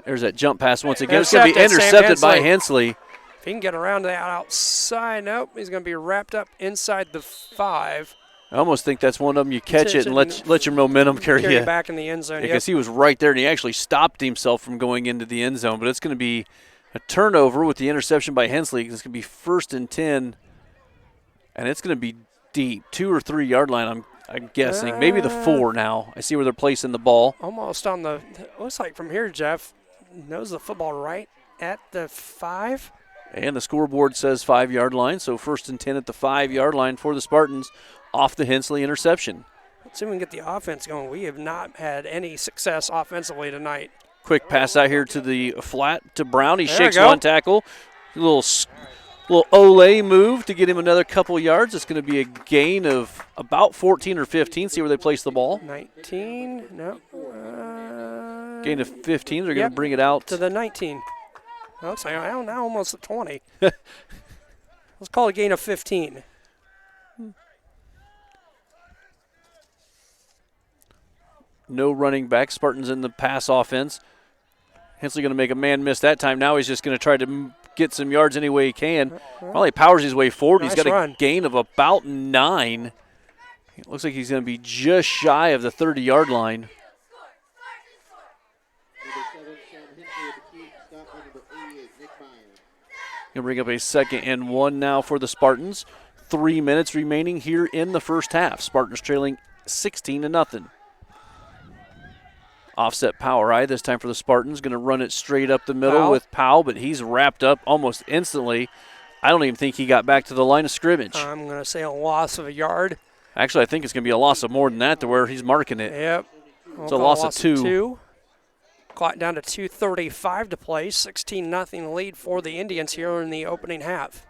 There's that jump pass once again. It's going to be intercepted by Hensley. If he can get around that outside, nope, he's going to be wrapped up inside the 5. I almost think that's one of them. You catch it and let your momentum carry you back in the end zone. Because he was right there, and he actually stopped himself from going into the end zone. But it's going to be a turnover with the interception by Hensley. It's going to be 1st and 10, and it's going to be deep, 2 or 3 yard line. I'm guessing maybe the 4 now. I see where they're placing the ball. Almost on the. Looks like from here, Jeff knows the football right at the 5. And the scoreboard says 5 yard line. So 1st and 10 at the 5 yard line for the Spartans. Off the Hensley interception. Let's see if we can get the offense going. We have not had any success offensively tonight. Quick pass out here to the flat to Brown. He shakes one tackle. A little Olay move to get him another couple yards. It's going to be a gain of about 14 or 15. See where they place the ball. 19. No. Gain of 15. They're going to bring it out to the 19. Looks like now almost at 20. Let's call it a gain of 15. No running back. Spartans in the pass offense. Hensley going to make a man miss that time. Now he's just going to try to get some yards any way he can. Well, he powers his way forward. Nice he's got run. a gain of about 9. It looks like he's going to be just shy of the 30-yard line. Going to bring up a 2nd and 1 now for the Spartans. 3 minutes remaining here in the first half. Spartans trailing 16-0. Offset power eye this time for the Spartans. Going to run it straight up the middle with Powell, but he's wrapped up almost instantly. I don't even think he got back to the line of scrimmage. I'm going to say a loss of a yard. Actually, I think it's going to be a loss of more than that to where he's marking it. Yep. It's a loss of 2. Clock down to 2:35 to play. 16-0 lead for the Indians here in the opening half.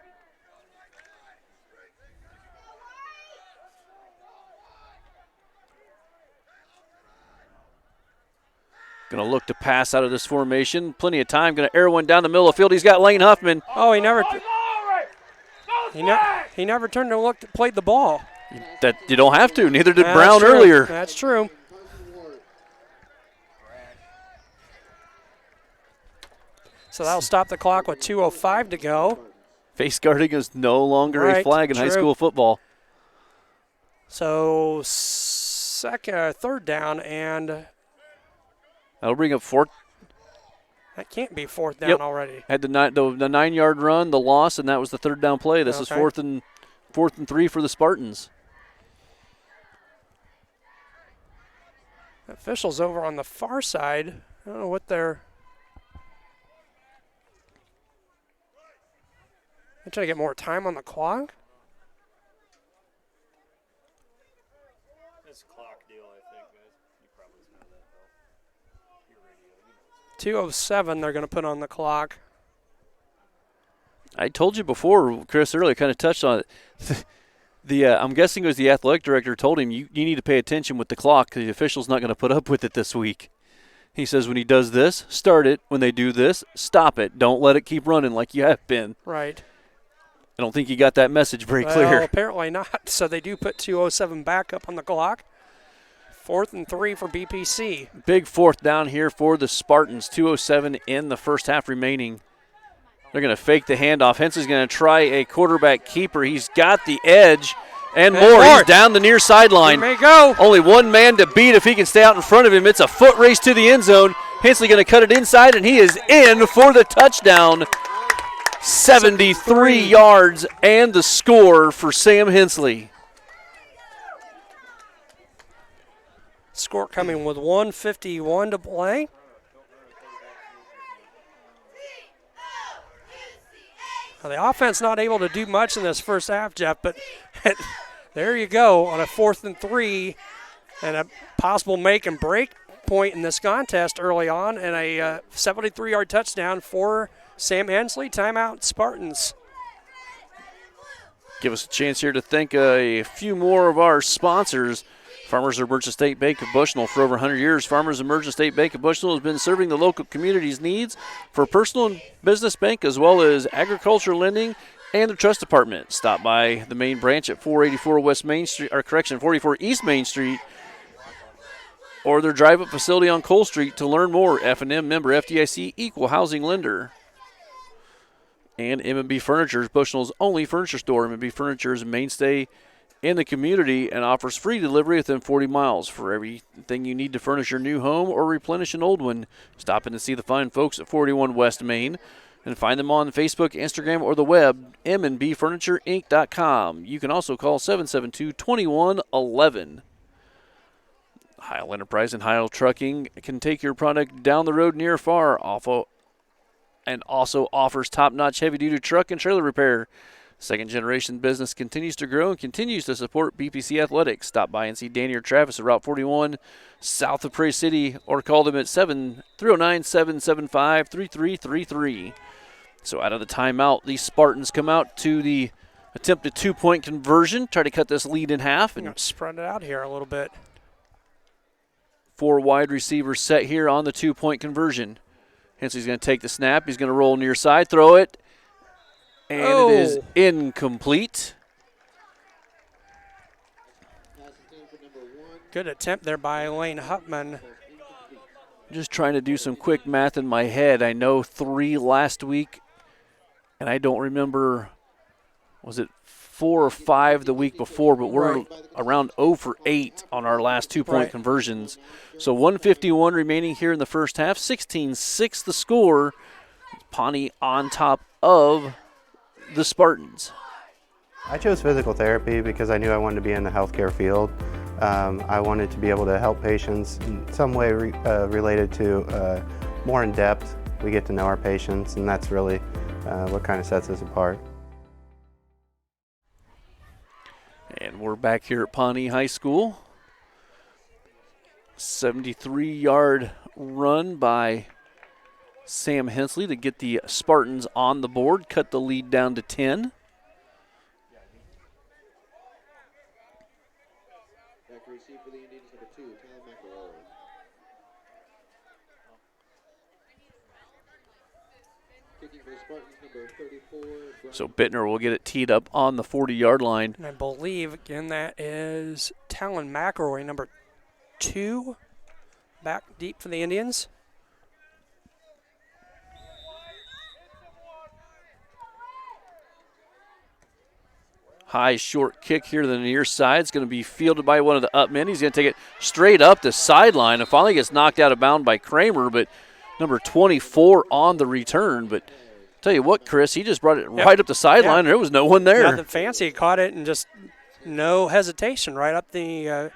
Going to look to pass out of this formation. Plenty of time. Going to air one down the middle of the field. He's got Lane Huffman. Oh, he never turned to look, played the ball. That you don't have to. Neither did Brown earlier. That's true. So that'll stop the clock with 2:05 to go. Face guarding is no longer a flag in high school football. So third down, and that'll bring up 4th. That can't be 4th down already. Had the 9-yard run, the loss, and that was the 3rd down play. This is 4th and 3 for the Spartans. Officials over on the far side. I don't know what they're trying to get more time on the clock. It's a clock deal, I think, guys. You probably know that, though. Your radio, 2:07 they're going to put on the clock. I told you before, Chris earlier kind of touched on it. I'm guessing it was the athletic director told him, you need to pay attention with the clock because the official's not going to put up with it this week. He says when he does this, start it. When they do this, stop it. Don't let it keep running like you have been. Right. I don't think he got that message very clear. Well, apparently not. So they do put 2:07 back up on the clock. 4th and 3 for BPC. Big 4th down here for the Spartans. 2:07 in the first half remaining. They're going to fake the handoff. Henson's going to try a quarterback keeper. He's got the edge and more. He's down the near sideline. He may go. Only one man to beat if he can stay out in front of him. It's a foot race to the end zone. Hensley going to cut it inside, and he is in for the touchdown. 73 yards and the score for Sam Hensley. Score coming with 1:51 to play. Now the offense not able to do much in this first half, Jeff, but there you go on a 4th and 3 and a possible make and break point in this contest early on, and a 73-yard touchdown for Sam Hensley. Timeout, Spartans. Give us a chance here to thank a few more of our sponsors. Farmers of Merchant State Bank of Bushnell for over 100 years. Farmers of Merchant State Bank of Bushnell has been serving the local community's needs for personal and business bank as well as agriculture lending and the trust department. Stop by the main branch at 484 West Main Street, or correction, 44 East Main Street, or their drive-up facility on Cole Street to learn more. F&M member FDIC, equal housing lender. And M&B Furniture is Bushnell's only furniture store. M&B Furniture is a mainstay in the community and offers free delivery within 40 miles. For everything you need to furnish your new home or replenish an old one, stop in and see the fine folks at 41 West Main and find them on Facebook, Instagram, or the web, mnbfurniturinc.com. You can also call 772-2111. Heil Enterprise and Heil Trucking can take your product down the road near or far, and also offers top-notch heavy-duty truck and trailer repair. Second-generation business continues to grow and continues to support BPC Athletics. Stop by and see Danny or Travis at Route 41 south of Prairie City, or call them at 309-775-3333. So out of the timeout, the Spartans come out to the attempted 2-point conversion, try to cut this lead in half. And spread it out here a little bit. 4 wide receivers set here on the 2-point conversion. Hensley's going to take the snap. He's going to roll near side, throw it, and it is incomplete. Good attempt there by Lane Huffman. Just trying to do some quick math in my head. I know 3 last week, and I don't remember, was it 4 or 5 the week before, but we're around 0 for 8 on our last 2-point conversions. So 1:51 remaining here in the first half. 16-6 the score. Pawnee on top of the Spartans. I chose physical therapy because I knew I wanted to be in the healthcare field. I wanted to be able to help patients in some way related to more in depth. We get to know our patients, and that's really what kind of sets us apart. And we're back here at Pawnee High School. 73-yard run by Sam Hensley to get the Spartans on the board, cut the lead down to 10. So Bittner will get it teed up on the 40-yard line. And I believe, again, that is Talon McElroy, number 2, back deep for the Indians. High short kick here to the near side. It's going to be fielded by one of the up men. He's going to take it straight up the sideline and finally gets knocked out of bounds by Kramer, but number 24 on the return. But tell you what, Chris, he just brought it right up the sideline, and there was no one there. Nothing fancy. He caught it and just no hesitation right up the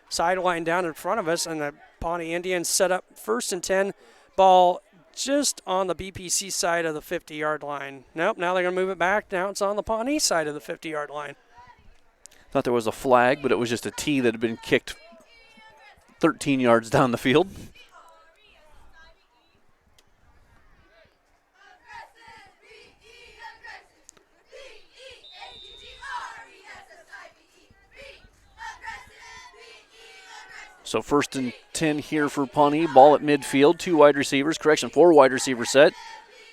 sideline down in front of us, and the Pawnee Indians set up 1st and 10, ball just on the BPC side of the 50-yard line. Nope, now they're going to move it back. Now it's on the Pawnee side of the 50-yard line. Thought there was a flag, but it was just a tee that had been kicked 13 yards down the field. So 1st and 10 here for Pawnee. Ball at midfield. 2 wide receivers. 4 wide receiver set.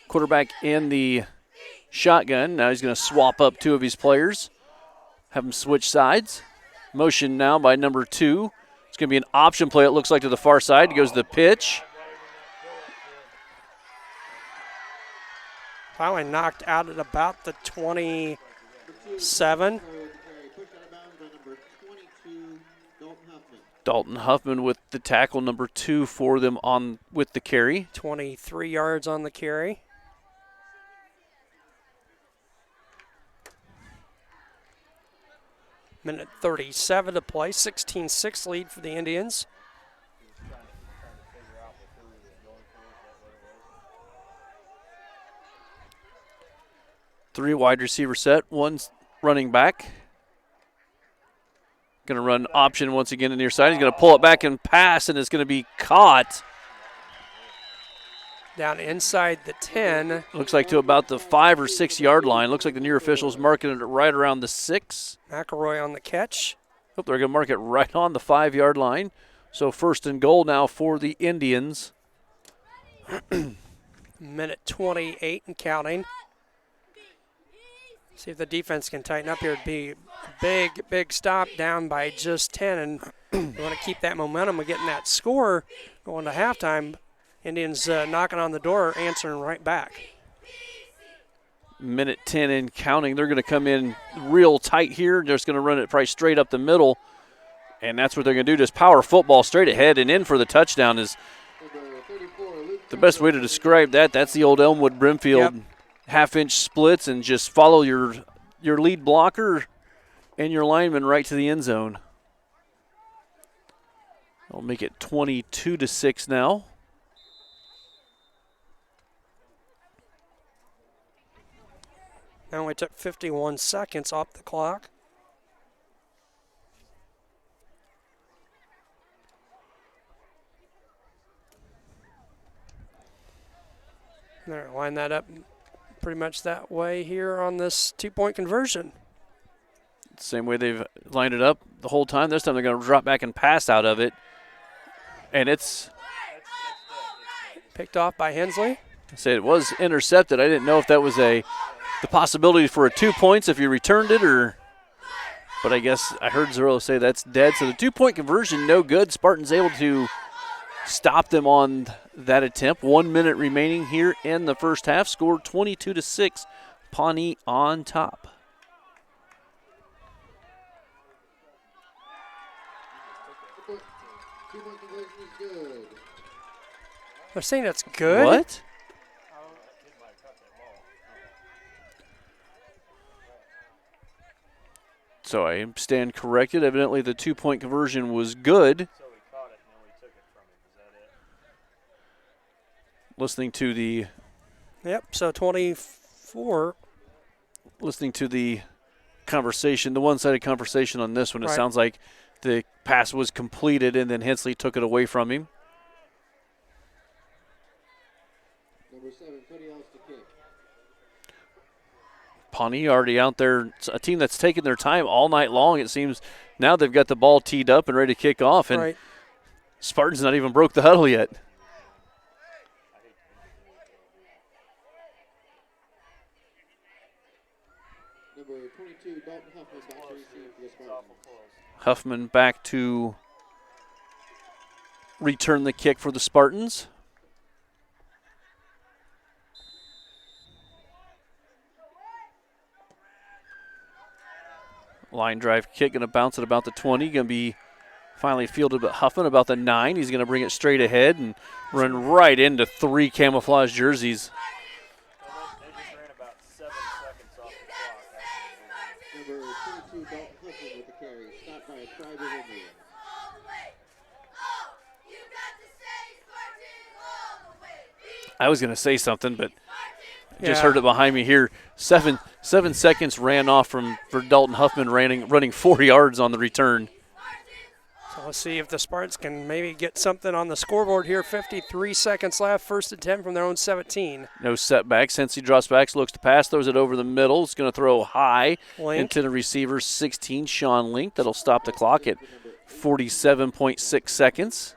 Quarterback in the shotgun. Now he's going to swap up 2 of his players. Have them switch sides. Motion now by number 2. It's going to be an option play, it looks like, to the far side. He goes to the pitch. Finally knocked out at about the 27. Dalton Huffman with the tackle, number 2 for them on with the carry. 23 yards on the carry. Minute 37 to play. 16-6 lead for the Indians. Three wide receiver set. 1 running back. Going to run option once again to the near side. He's going to pull it back and pass, and it's going to be caught. Down inside the 10. Looks like to about the 5 or 6 yard line. Looks like the near official's marking it right around the 6. McElroy on the catch. Hope they're going to mark it right on the 5 yard line. So 1st and goal now for the Indians. Minute 28 and counting. See if the defense can tighten up here. It'd be a big stop, down by just 10. And we want to keep that momentum of getting that score going to halftime. Indians knocking on the door, answering right back. Minute 10 and counting. They're going to come in real tight here. They're just going to run it probably straight up the middle. And that's what they're going to do, just power football straight ahead and in for the touchdown is the best way to describe that. That's the old Elmwood Brimfield. Yep. Half-inch splits and just follow your lead blocker and your lineman right to the end zone. I'll make it 22-6 now. Now we took 51 seconds off the clock. There, line that up pretty much that way here on this 2-point conversion. Same way they've lined it up the whole time. This time they're going to drop back and pass out of it. And it's picked off by Hensley. I said it was intercepted. I didn't know if that was the possibility for a 2 points if you returned it but I guess I heard Zerlo say that's dead. So the 2-point conversion, no good. Spartans able to stop them on that attempt. 1 minute remaining here in the first half. Score 22-6. Pawnee on top. They're saying that's good. What? So I stand corrected. Evidently the 2-point conversion was good. So we caught it and then we took it from him. Is that it? Listening to the Yep, so 24. Listening to the conversation, the one-sided conversation on this one, it Right. sounds like the pass was completed and then Hensley took it away from him. Number 7, Cody Ellis to kick. Pawnee already out there. It's a team that's taken their time all night long, it seems. Now they've got the ball teed up and ready to kick off, and Right. Spartans not even broke the huddle yet. Number 22, Dalton Huffman back to receive for the Spartans. Huffman back to return the kick for the Spartans. Line drive kick, going to bounce at about the 20. Going to be finally fielded by Huffman about the 9. He's going to bring it straight ahead and run right into 3 camouflage jerseys. They just ran about 7 seconds off the clock. Number 22, Dalton Huffman with the carry. Stopped by a tribe of Indians. I was going to say something, but just Yeah. heard it behind me here. 7 seconds ran off for Dalton Huffman running 4 yards on the return. So let's see if the Spartans can maybe get something on the scoreboard here. 53 seconds left. First and 10 from their own 17. No setbacks. Hensley drops back, looks to pass, throws it over the middle. It's going to throw high Link. into the receiver, 16, Sean Link. That'll stop the clock at 47.6 seconds.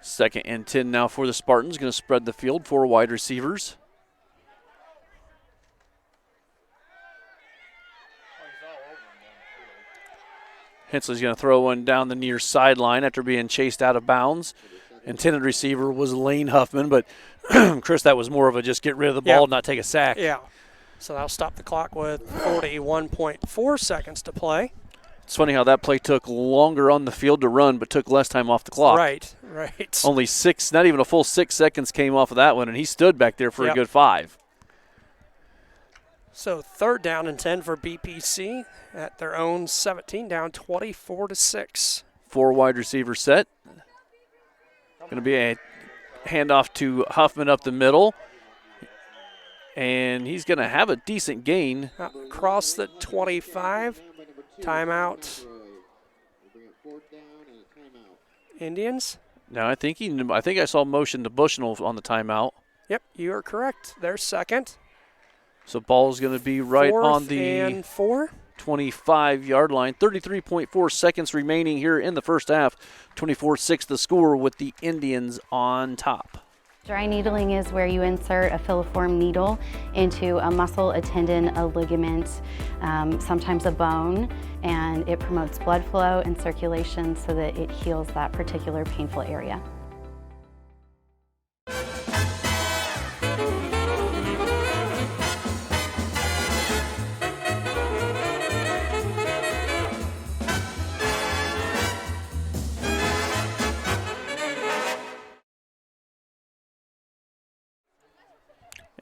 Second and 10 now for the Spartans. Going to spread the field, 4 wide receivers. Hensley's going to throw one down the near sideline after being chased out of bounds. Intended receiver was Lane Huffman, but Chris, that was more of a just get rid of the ball, not take a sack. Yeah. So that'll stop the clock with 41.4 seconds to play. It's funny how that play took longer on the field to run, but took less time off the clock. Right. Only 6, not even a full 6 seconds came off of that one, and he stood back there for a good 5. So third down and 10 for BPC at their own 17, down 24-6. 4 wide receiver set. Going to be a handoff to Huffman up the middle. And he's going to have a decent gain. Across the 25. Timeout. Indians. No, I think I saw motion to Bushnell on the timeout. Yep, you are correct. They're second. So ball's going to be right on the and 4. 25-yard line. 33.4 seconds remaining here in the first half. 24-6 the score with the Indians on top. Dry needling is where you insert a filiform needle into a muscle, a tendon, a ligament, sometimes a bone, and it promotes blood flow and circulation so that it heals that particular painful area.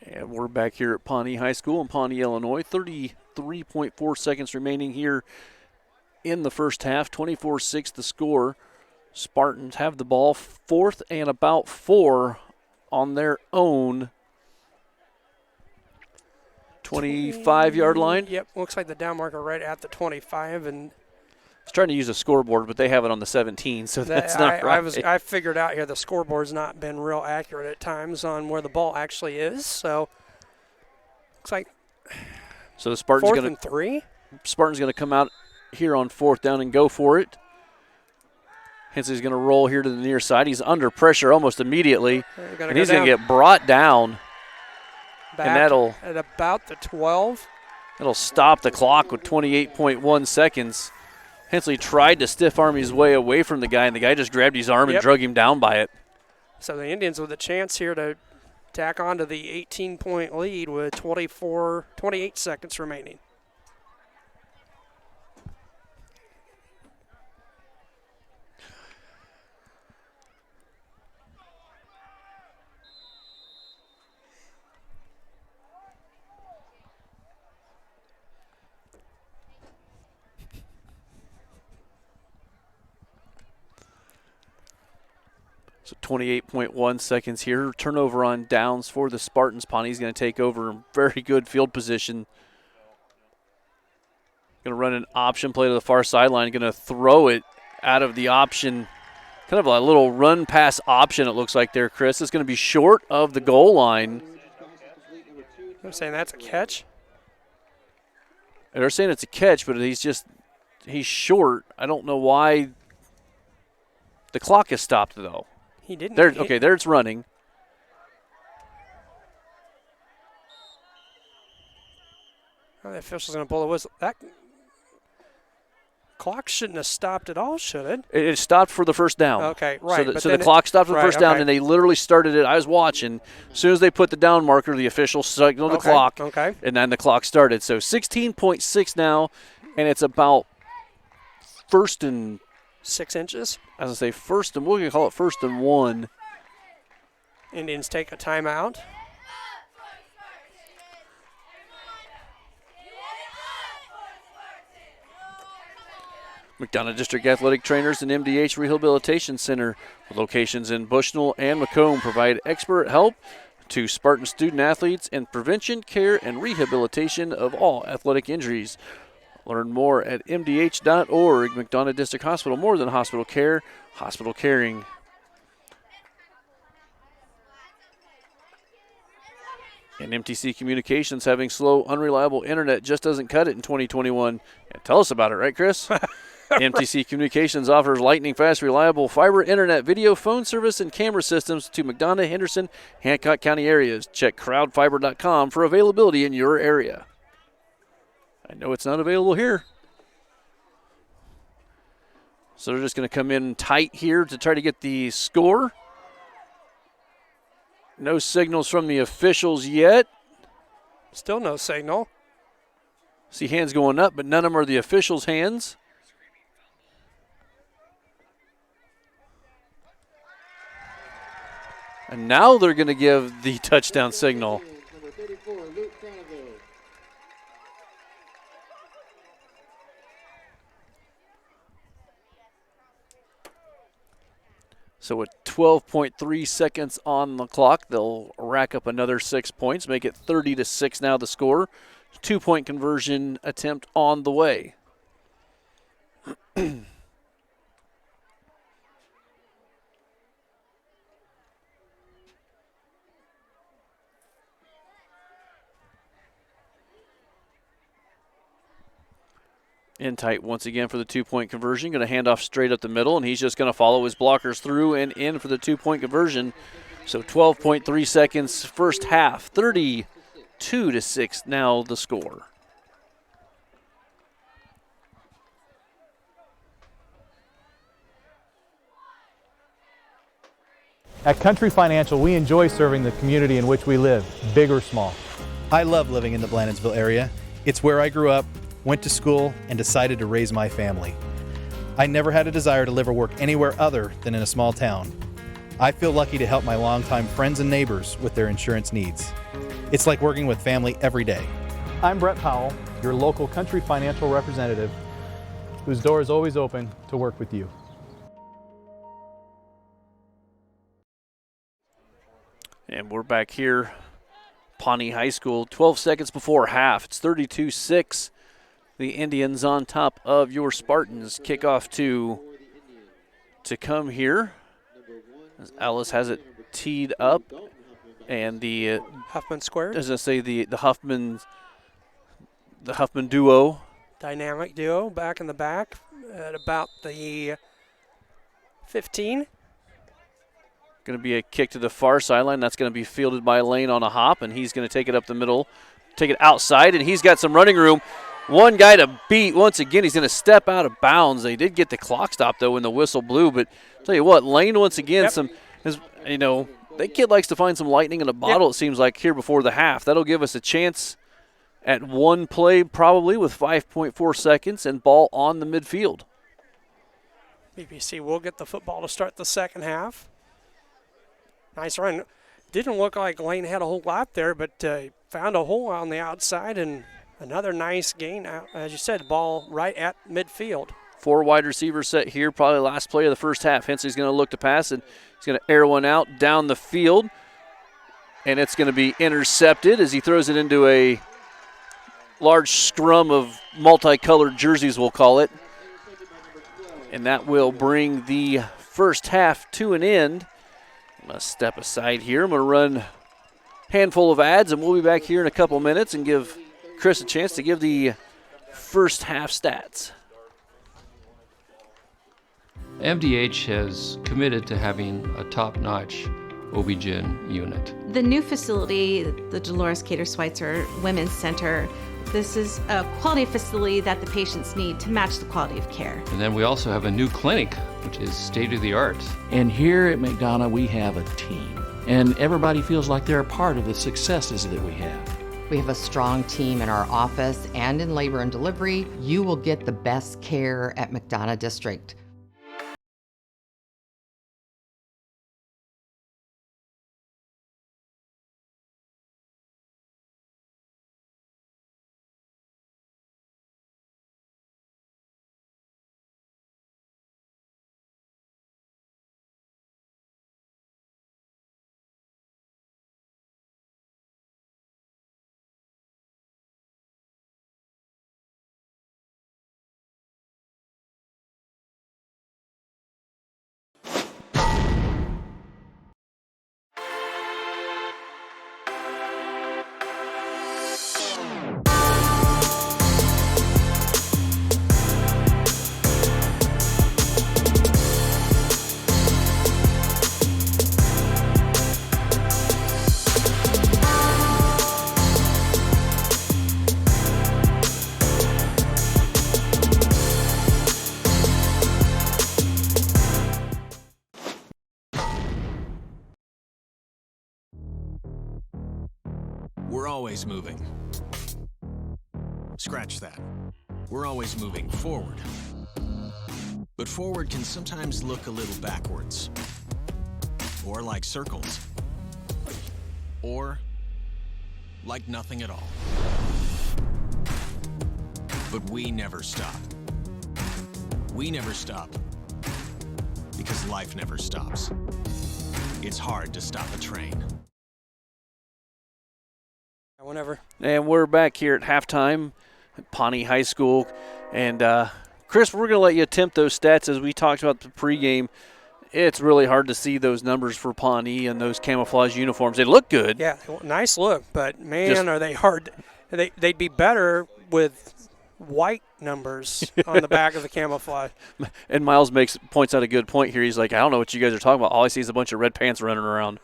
And we're back here at Pawnee High School in Pawnee, Illinois. 33.4 seconds remaining here in the first half. 24-6 the score. Spartans have the ball, 4th and about 4 on their own 25-yard line. Yep, looks like the down marker right at the 25, and was trying to use a scoreboard, but they have it on the 17, so that's not right. I figured out here the scoreboard's not been real accurate at times on where the ball actually is. So looks like so the Spartans fourth and 3. Spartans going to come out here on 4th down and go for it. Hensley's going to roll here to the near side. He's under pressure almost immediately, and he's going to get brought down. Back and that'll at about the 12. That'll stop the clock with 28.1 seconds. Hensley tried to stiff arm his way away from the guy, and the guy just grabbed his arm and drug him down by it. So the Indians with a chance here to tack on to the 18-point lead with 28 seconds remaining. So 28.1 seconds here. Turnover on downs for the Spartans. Pawnee's going to take over. Very good field position. Going to run an option play to the far sideline. Going to throw it out of the option. Kind of a little run pass option, it looks like there, Chris. It's going to be short of the goal line. I'm saying that's a catch. They're saying it's a catch, but he's short. I don't know why. The clock is stopped, though. He didn't. Okay, there it's running. Oh, the official's going to blow the whistle. That clock shouldn't have stopped at all, should it? It stopped for the first down. Okay, right. So the clock stopped for the first down, and they literally started it. I was watching. As soon as they put the down marker, the official signaled the clock, and then the clock started. So 16.6 now, and it's about 1st and 6 inches. As I say, we're going to call it 1st and 1. Indians take a timeout. McDonough District Athletic Trainers and MDH Rehabilitation Center, with locations in Bushnell and Macomb, provide expert help to Spartan student athletes in prevention, care, and rehabilitation of all athletic injuries. Learn more at mdh.org. McDonough District Hospital, more than hospital care, hospital caring. And MTC Communications having slow, unreliable internet just doesn't cut it in 2021. And tell us about it, right, Chris? MTC Communications offers lightning-fast, reliable fiber internet, video, phone service, and camera systems to McDonough, Henderson, Hancock County areas. Check crowdfiber.com for availability in your area. I know it's not available here. So they're just going to come in tight here to try to get the score. No signals from the officials yet. Still no signal. See hands going up, but none of them are the officials' hands. And now they're going to give the touchdown signal. So with 12.3 seconds on the clock, they'll rack up another 6 points, make it 30-6 now the score. 2-point conversion attempt on the way. In tight once again for the 2-point conversion. Going to hand off straight up the middle, and he's just going to follow his blockers through and in for the 2-point conversion. So 12.3 seconds first half, 32-6 now the score. At Country Financial, we enjoy serving the community in which we live, big or small. I love living in the Blandonsville area. It's where I grew up, went to school, and decided to raise my family. I never had a desire to live or work anywhere other than in a small town. I feel lucky to help my longtime friends and neighbors with their insurance needs. It's like working with family every day. I'm Brett Powell, your local Country Financial representative, whose door is always open to work with you. And we're back here, Pawnee High School, 12 seconds before half. It's 32-6. the Indians on top of your Spartans. Kickoff to come here. As Alice has it teed up, and the Huffman squared. As I say, the Huffman duo. Dynamic duo back in the back at about the 15. Going to be a kick to the far sideline. That's going to be fielded by Lane on a hop, and he's going to take it up the middle, take it outside, and he's got some running room. One guy to beat. Once again, he's going to step out of bounds. They did get the clock stop, though, when the whistle blew. But I'll tell you what, Lane, once again, that kid likes to find some lightning in a bottle, it seems like, here before the half. That'll give us a chance at one play probably with 5.4 seconds and ball on the midfield. BBC will get the football to start the second half. Nice run. Didn't look like Lane had a whole lot there, but found a hole on the outside and another nice gain. As you said, ball right at midfield. 4 wide receivers set here, probably last play of the first half. Hensley's going to look to pass, and he's going to air one out down the field. And it's going to be intercepted as he throws it into a large scrum of multicolored jerseys, we'll call it. And that will bring the first half to an end. I'm going to step aside here. I'm going to run a handful of ads, and we'll be back here in a couple minutes and give Chris a chance to give the first half stats. MDH has committed to having a top-notch OB-GYN unit. The new facility, the Dolores Cater Schweitzer Women's Center, this is a quality facility that the patients need to match the quality of care. And then we also have a new clinic, which is state-of-the-art. And here at McDonough, we have a team. And everybody feels like they're a part of the successes that we have. We have a strong team in our office and in labor and delivery. You will get the best care at McDonough District. We're always moving. Scratch that. We're always moving forward. But forward can sometimes look a little backwards. Or like circles. Or like nothing at all. But we never stop. We never stop. Because life never stops. It's hard to stop a train. Whenever. And we're back here at halftime at Pawnee High School. And, Chris, we're going to let you attempt those stats as we talked about the pregame. It's really hard to see those numbers for Pawnee and those camouflage uniforms. They look good. Yeah, nice look, but, man, are they hard. They'd be better with white numbers on the back of the camouflage. And Miles points out a good point here. He's like, I don't know what you guys are talking about. All I see is a bunch of red pants running around.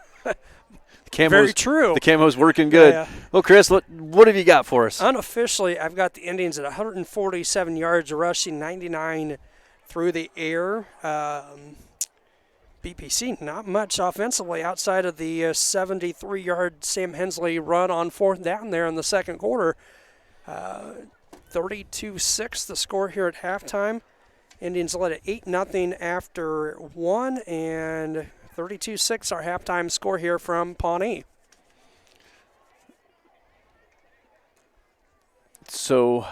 Very true. The camo's working good. Yeah. Well, Chris, what have you got for us? Unofficially, I've got the Indians at 147 yards rushing, 99 through the air. BPC, not much offensively outside of the 73-yard Sam Hensley run on fourth down there in the second quarter. 32-6 the score here at halftime. Indians led at 8-0 after one, and 32-6 our halftime score here from Pawnee. So,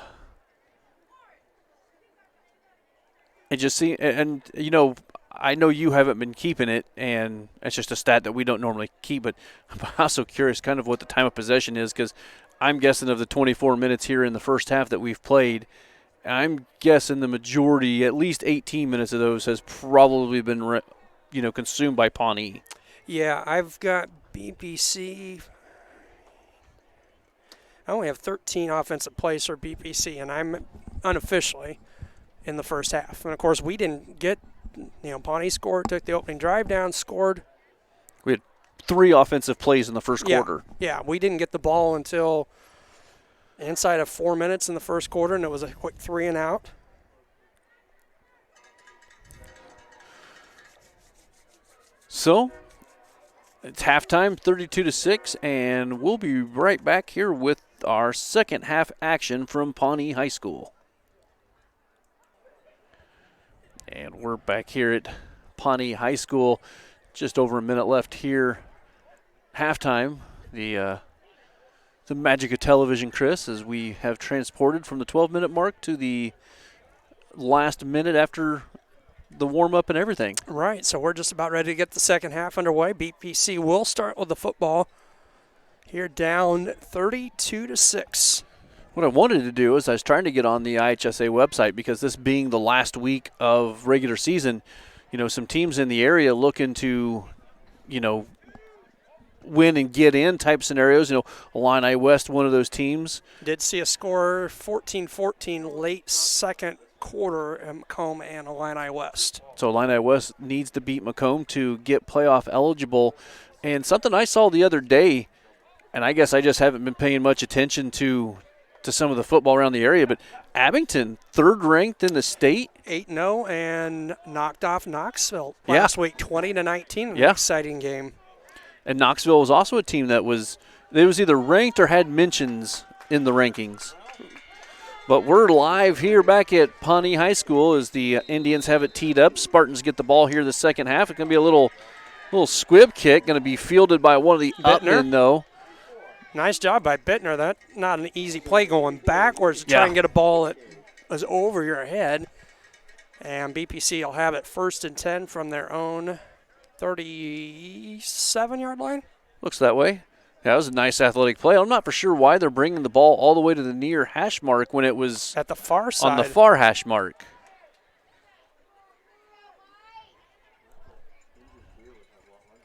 it just seems, and you know, I know you haven't been keeping it, and it's just a stat that we don't normally keep, but I'm also curious kind of what the time of possession is, because I'm guessing of the 24 minutes here in the first half that we've played, I'm guessing the majority, at least 18 minutes of those, has probably been, consumed by Pawnee. Yeah, I've got BPC. I only have 13 offensive plays for BPC, and I'm unofficially in the first half. And, of course, we didn't get, Pawnee scored, took the opening drive down, scored. We had 3 offensive plays in the first quarter. Yeah, we didn't get the ball until inside of 4 minutes in the first quarter, and it was a quick 3 and out. So it's halftime, 32-6, and we'll be right back here with our second half action from Pawnee High School. And we're back here at Pawnee High School. Just over a minute left here. Halftime. The magic of television, Chris, as we have transported from the 12-minute mark to the last minute after the warm-up and everything. Right, so we're just about ready to get the second half underway. BPC will start with the football here, down 32-6. What I wanted to do is I was trying to get on the IHSA website, because this being the last week of regular season, some teams in the area looking to, win and get in type scenarios. Illini West, one of those teams. Did see a score 14-14 late second quarter at Macomb and Illini West. So Illini West needs to beat Macomb to get playoff eligible. And something I saw the other day, and I guess I just haven't been paying much attention to some of the football around the area, but Abington, 3rd ranked in the state. 8-0 and knocked off Knoxville last week, 20-19. An exciting game. And Knoxville was also a team that was either ranked or had mentions in the rankings. But we're live here back at Pawnee High School as the Indians have it teed up. Spartans get the ball here the second half. It's going to be a little squib kick, going to be fielded by one of the Upmen, though. Nice job by Bittner. That's not an easy play going backwards to try and get a ball that was over your head. And BPC will have it 1st and 10 from their own 37-yard line. Looks that way. Yeah, that was a nice athletic play. I'm not for sure why they're bringing the ball all the way to the near hash mark when it was at the far side. On the far hash mark.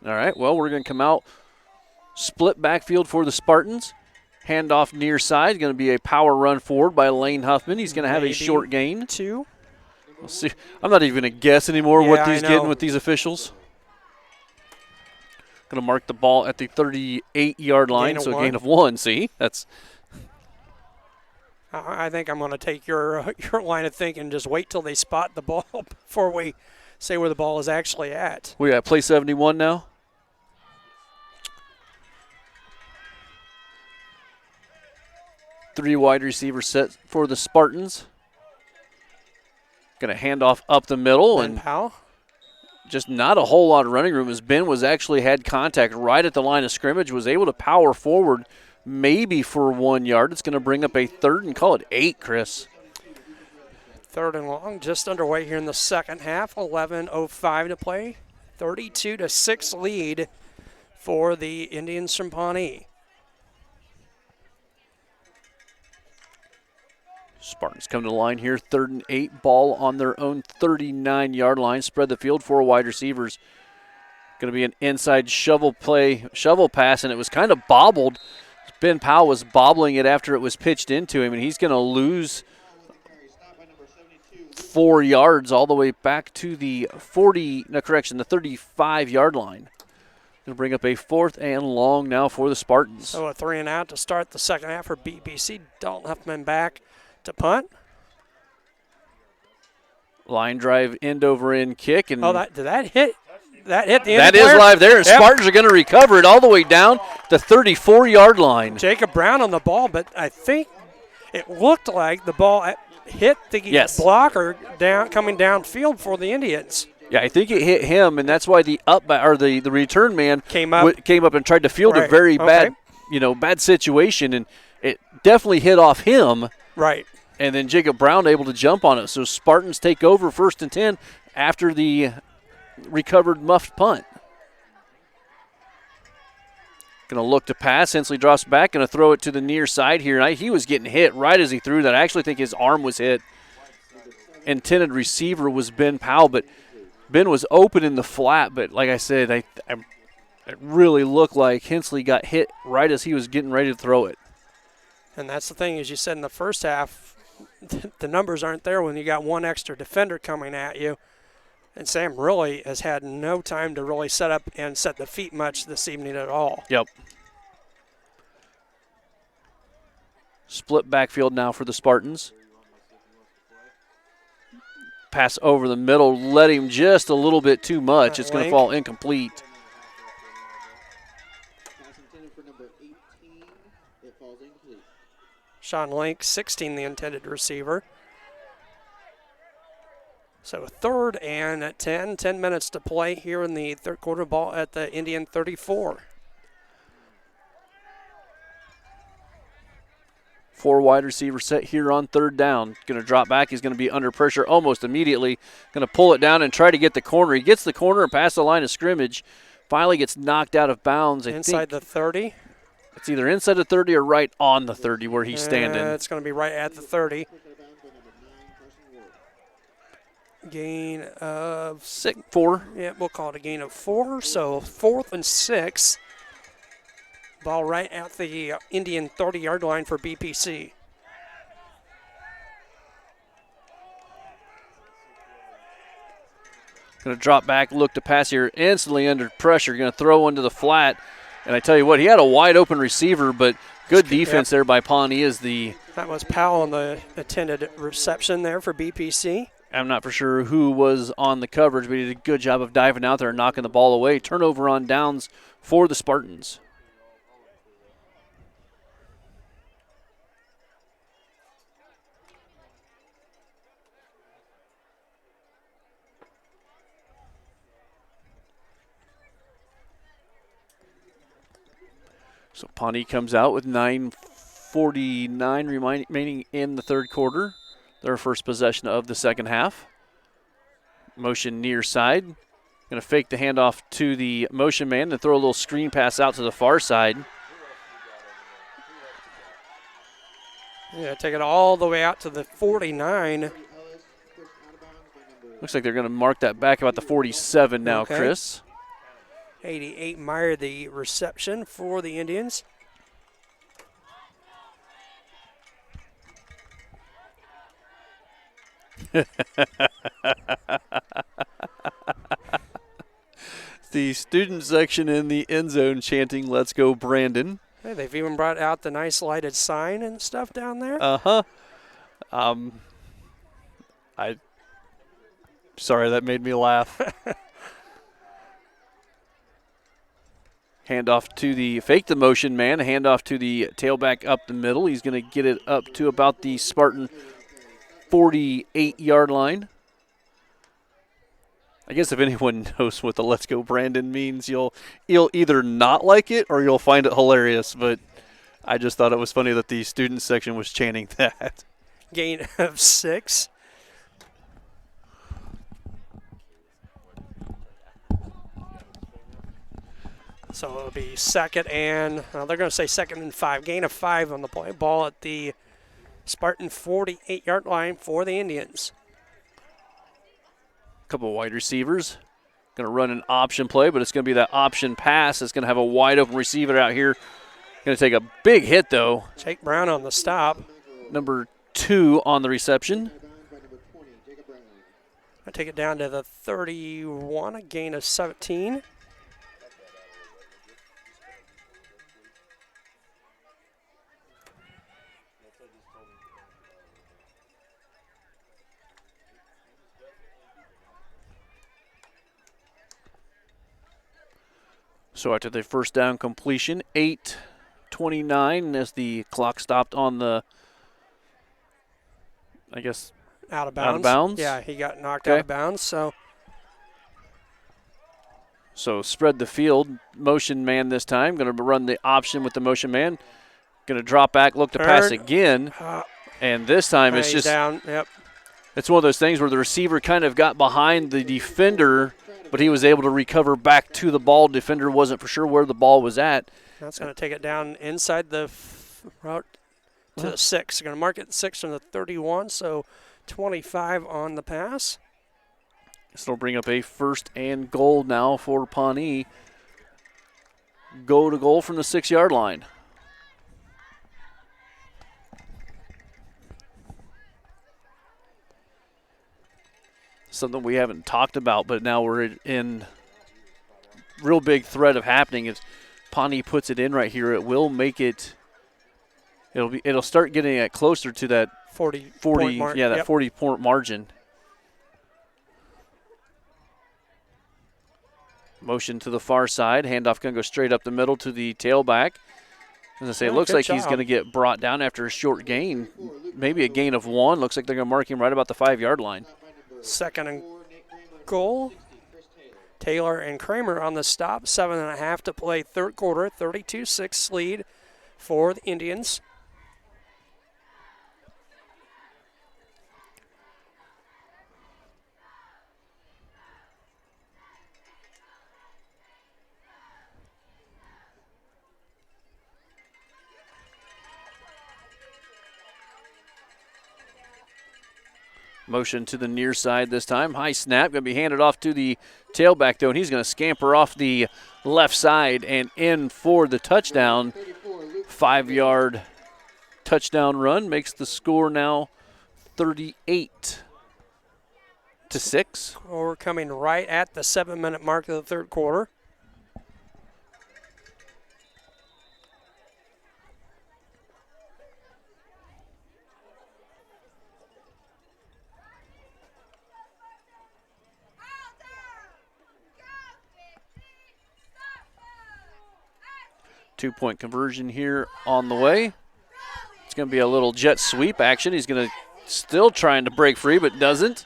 All right, well, we're going to come out. Split backfield for the Spartans. Handoff near side. Going to be a power run forward by Lane Huffman. He's going to have a short gain. 2. We'll see. I'm not even going to guess anymore what he's getting with these officials. Going to mark the ball at the 38-yard line, so a gain of 1. See, that's. I think I'm going to take your line of thinking. Just wait till they spot the ball before we say where the ball is actually at. We got play 71 now. Three wide receivers set for the Spartans. Going to hand off up the middle, and Powell. Just not a whole lot of running room as Ben was actually had contact right at the line of scrimmage, was able to power forward maybe for 1 yard. It's going to bring up a 3rd and call it 8, Chris. 3rd and long, just underway here in the second half. 11:05 to play. 32-6 lead for the Indians from Pawnee. Spartans come to the line here, 3rd and 8, ball on their own 39-yard line. Spread the field, 4 wide receivers. Going to be an inside shovel pass, and it was kind of bobbled. Ben Powell was bobbling it after it was pitched into him, and he's going to lose 4 yards all the way back to the 35-yard line. Going to bring up a 4th and long now for the Spartans. So a 3 and out to start the second half for BPC. Dalton Huffman back to punt. Line drive, end over end kick, and did that hit? That hit the end That is live there. Yep. Spartans are going to recover it all the way down the 34-yard line. Jacob Brown on the ball, but I think it looked like the ball hit the blocker coming downfield for the Indians. Yeah, I think it hit him, and that's why the return man came up and tried to field a very bad situation, and it definitely hit off him. Right. And then Jacob Brown able to jump on it. So Spartans take over 1st and 10 after the recovered muffed punt. Going to look to pass. Hensley drops back. Going to throw it to the near side here. He was getting hit right as he threw that. I actually think his arm was hit intended receiver was Ben Powell, but Ben was open in the flat, but like I said, it really looked like Hensley got hit right as he was getting ready to throw it. And that's the thing, as you said in the first half, the numbers aren't there when you got one extra defender coming at you. And Sam really has had no time to really set up and set the feet much this evening at all. Yep. Split backfield now for the Spartans. Pass over the middle, let him just a little bit too much. It's going to fall incomplete. Pass intended for number 18. It falls incomplete. Sean Link, 16, the intended receiver. So 3rd and 10. 10 minutes to play here in the third quarter. Ball at the Indian 34. 4 wide receiver set here on 3rd down. Going to drop back. He's going to be under pressure almost immediately. Going to pull it down and try to get the corner. He gets the corner and past the line of scrimmage. Finally gets knocked out of bounds. Inside the 30. It's either inside the 30 or right on the 30 where he's standing. It's going to be right at the 30. Gain of 4. Yeah, we'll call it a gain of 4. So 4th and 6. Ball right at the Indian 30-yard line for BPC. Going to drop back, look to pass here, instantly under pressure. Going to throw into the flat. And I tell you what, he had a wide open receiver, but good defense there by Pawnee as the... That was Powell on the intended reception there for BPC. I'm not for sure who was on the coverage, but he did a good job of diving out there and knocking the ball away. Turnover on downs for the Spartans. So Pawnee comes out with 9:49 remaining in the third quarter. Their first possession of the second half. Motion near side. Going to fake the handoff to the motion man and throw a little screen pass out to the far side. Yeah, take it all the way out to the 49. Looks like they're going to mark that back about the 47 now, Okay. Chris. 88 Meyer, the reception for the Indians. The student section in the end zone chanting, "Let's go, Brandon." Hey, they've even brought out the nice lighted sign and stuff down there. Sorry, that made me laugh. Handoff to the fake the motion man. Handoff to the tailback up the middle. He's going to get it up to about the Spartan 48-yard line. I guess if anyone knows what the "Let's go Brandon" means, you'll either not like it or you'll find it hilarious. But I just thought it was funny that the student section was chanting that. Gain of 6. So it'll be second and, they're going to say second and 5. Gain of 5 on the play. Ball at the Spartan 48-yard line for the Indians. Couple of wide receivers. Going to run an option play, but it's going to be that option pass. It's going to have a wide open receiver out here. Going to take a big hit, though. Jake Brown on the stop. Number 2 on the reception. I take it down to the 31, a gain of 17. So after the first down completion, 8:29 as the clock stopped on the, I guess, Out of bounds. Out of bounds? Yeah, he got knocked Okay. out of bounds. So spread the field, motion man this time. Going to run the option with the motion man. Going to drop back, look to pass again. And this time it's He's just down. Yep. It's one of those things where the receiver kind of got behind the defender, but he was able to recover back to the ball. Defender wasn't for sure where the ball was at. That's going to take it down inside the route to the 6. They're going to mark it 6 from the 31, so 25 on the pass. This will bring up a 1st and goal now for Pawnee. Go to goal from the 6-yard line. Something we haven't talked about, but now we're in real big threat of happening. If Pawnee puts it in right here, it will make it. It'll start getting it closer to that 40 yeah, that 40-point margin. Motion to the far side. Handoff going to go straight up the middle to the tailback. As I say, it looks like he's going to get brought down after a short gain. Maybe a gain of 1. Looks like they're going to mark him right about the 5-yard line. 2nd and goal. Taylor and Kramer on the stop. 7.5 to play, 3rd quarter. 32-6 lead for the Indians. Motion to the near side this time. High snap, going to be handed off to the tailback, though, and he's going to scamper off the left side and in for the touchdown. 5-yard touchdown run makes the score now 38-6. We're coming right at the 7-minute mark of the 3rd quarter. Two-point conversion here on the way. It's going to be a little jet sweep action. He's going to still trying to break free, but doesn't.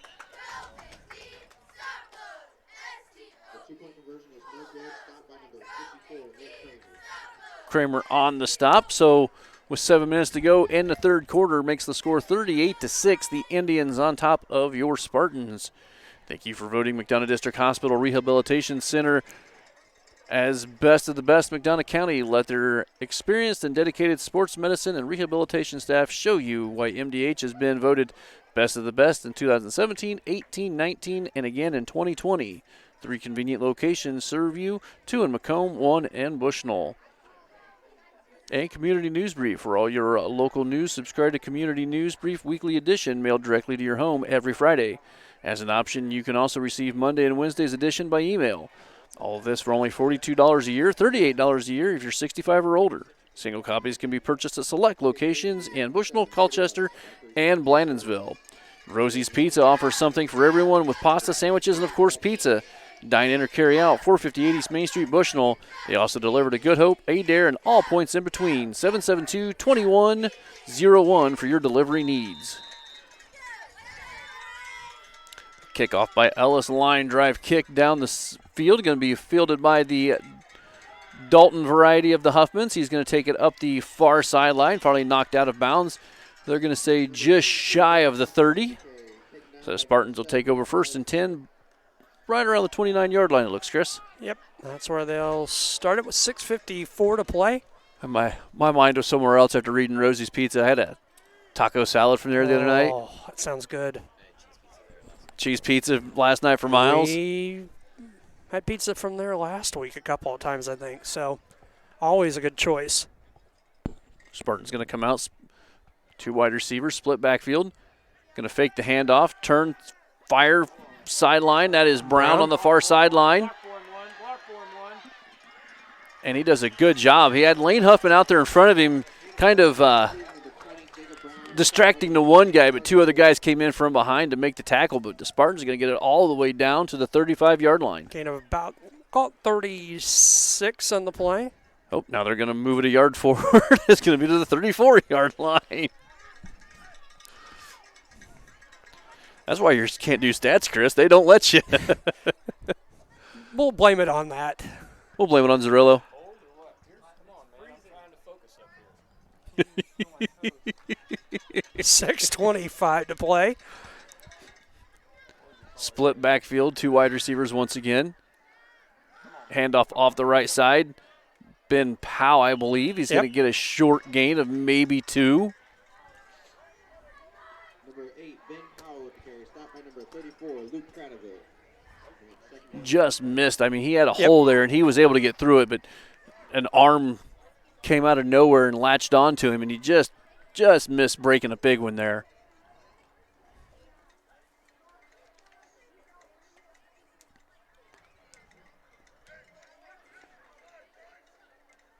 Kramer on the stop. So with 7 minutes to go in the 3rd quarter, makes the score 38-6. The Indians on top of your Spartans. Thank you for voting McDonough District Hospital Rehabilitation Center as best of the best. McDonough County. Let their experienced and dedicated sports medicine and rehabilitation staff show you why MDH has been voted best of the best in 2017, 18, 19, and again in 2020. 3 convenient locations serve you, 2 in Macomb, 1 in Bushnell. And Community News Brief. For all your local news, subscribe to Community News Brief Weekly Edition, mailed directly to your home every Friday. As an option, you can also receive Monday and Wednesday's edition by email. All of this for only $42 a year, $38 a year if you're 65 or older. Single copies can be purchased at select locations in Bushnell, Colchester, and Blandonsville. Rosie's Pizza offers something for everyone with pasta, sandwiches, and, of course, pizza. Dine in or carry out, 458 East Main Street, Bushnell. They also deliver to Good Hope, Adair, and all points in between. 772-2101 for your delivery needs. Kickoff by Ellis. Line drive kick down the field. Going to be fielded by the Dalton variety of the Huffmans. He's going to take it up the far sideline. Probably knocked out of bounds. They're going to say just shy of the 30. So the Spartans will take over 1st and 10. Right around the 29-yard line, it looks, Chris. Yep, that's where they'll start it with 6:54 to play. And my mind was somewhere else after reading Rosie's Pizza. I had a taco salad from there the other night. Oh, that sounds good. Cheese pizza last night for Miles. We had pizza from there last week a couple of times, I think. So always a good choice. Spartan's going to come out. 2 wide receivers, split backfield. Going to fake the handoff, turn, fire, sideline. That is Brown on the far sideline. And he does a good job. He had Lane Huffman out there in front of him, kind of distracting the one guy, but 2 other guys came in from behind to make the tackle. But the Spartans are going to get it all the way down to the 35-yard line. Gain of about 36 on the play. Oh, now they're going to move it a yard forward. It's going to be to the 34-yard line. That's why you can't do stats, Chris. They don't let you. We'll blame it on that. We'll blame it on Zerillo. 6:25 to play. Split backfield, 2 wide receivers once again. Handoff off the right side. Ben Powell, I believe. He's going to get a short gain of maybe 2. 34, Luke Craneville. Just missed. I mean, he had a hole there, and he was able to get through it, but an arm came out of nowhere and latched onto him, and he just missed breaking a big one there.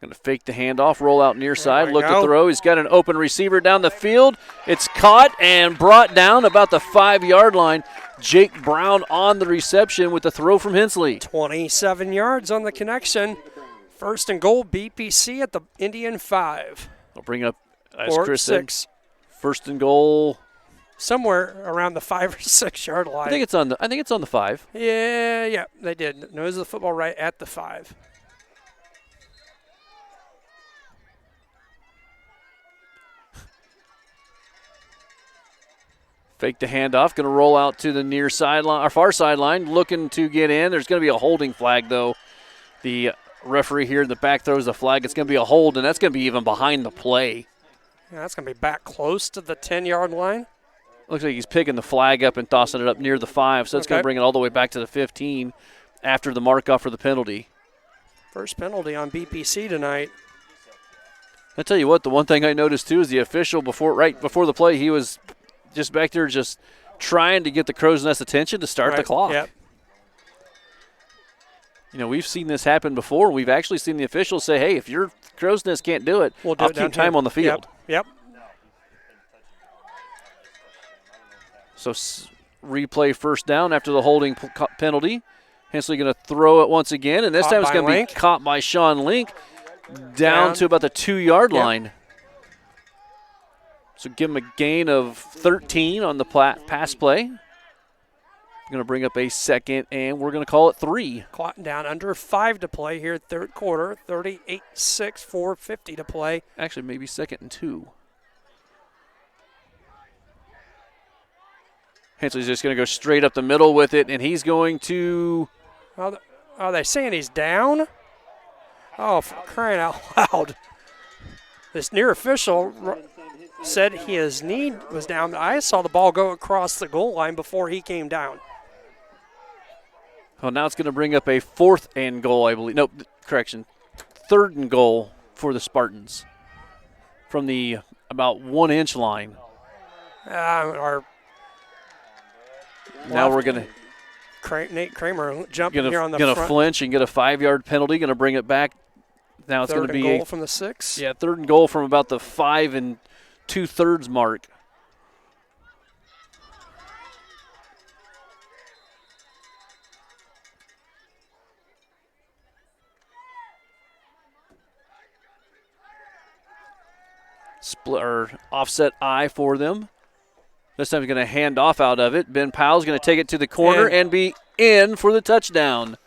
Going to fake the handoff, roll out near side, look to throw. He's got an open receiver down the field. It's caught and brought down about the 5-yard line. Jake Brown on the reception with the throw from Hensley. 27 yards on the connection. First and goal, BPC at the Indian 5. I'll bring up, as Chris said, 6. first and goal. Somewhere around the 5 or 6 yard line. I think it's on the 5. Yeah, they did. Nose of the football right at the 5. Fake the handoff, going to roll out to the near sideline, or far sideline, looking to get in. There's going to be a holding flag, though. The referee here in the back throws a flag. It's going to be a hold, and that's going to be even behind the play. Yeah, that's going to be back close to the 10-yard line. Looks like he's picking the flag up and tossing it up near the 5, so that's going to bring it all the way back to the 15 after the mark-off for the penalty. First penalty on BPC tonight. I tell you what, the one thing I noticed, too, is the official, right before the play, he was just back there just trying to get the Crow's Nest attention to start the clock. Yep. You know, we've seen this happen before. We've actually seen the officials say, hey, if your Crow's Nest can't do it, I'll keep time on the field. Yep. So replay first down after the holding penalty. Hensley going to throw it once again, and this time it's going to be caught by Sean Link down to about the 2-yard line. So give him a gain of 13 on the pass play. Going to bring up a second, and we're going to call it 3. Clock down under 5 to play here, third quarter. 38-6, 4:50 to play. Actually, maybe second and 2. Hensley's just going to go straight up the middle with it, and he's going to... Are they saying he's down? Oh, for crying out loud. This near official said his knee was down. I saw the ball go across the goal line before he came down. Well, now it's going to bring up a 4th and goal, I believe. No, correction. 3rd and goal for the Spartans from the about 1-inch line. Now we're going to... Nate Kramer jumping here on the front. Going to flinch and get a 5-yard penalty. Going to bring it back. Now it's going to be goal from the 6. Yeah, 3rd and goal from about the 5 2/3 mark. Split or offset I for them. This time he's going to hand off out of it. Ben Powell's going to take it to the corner and be in for the touchdown.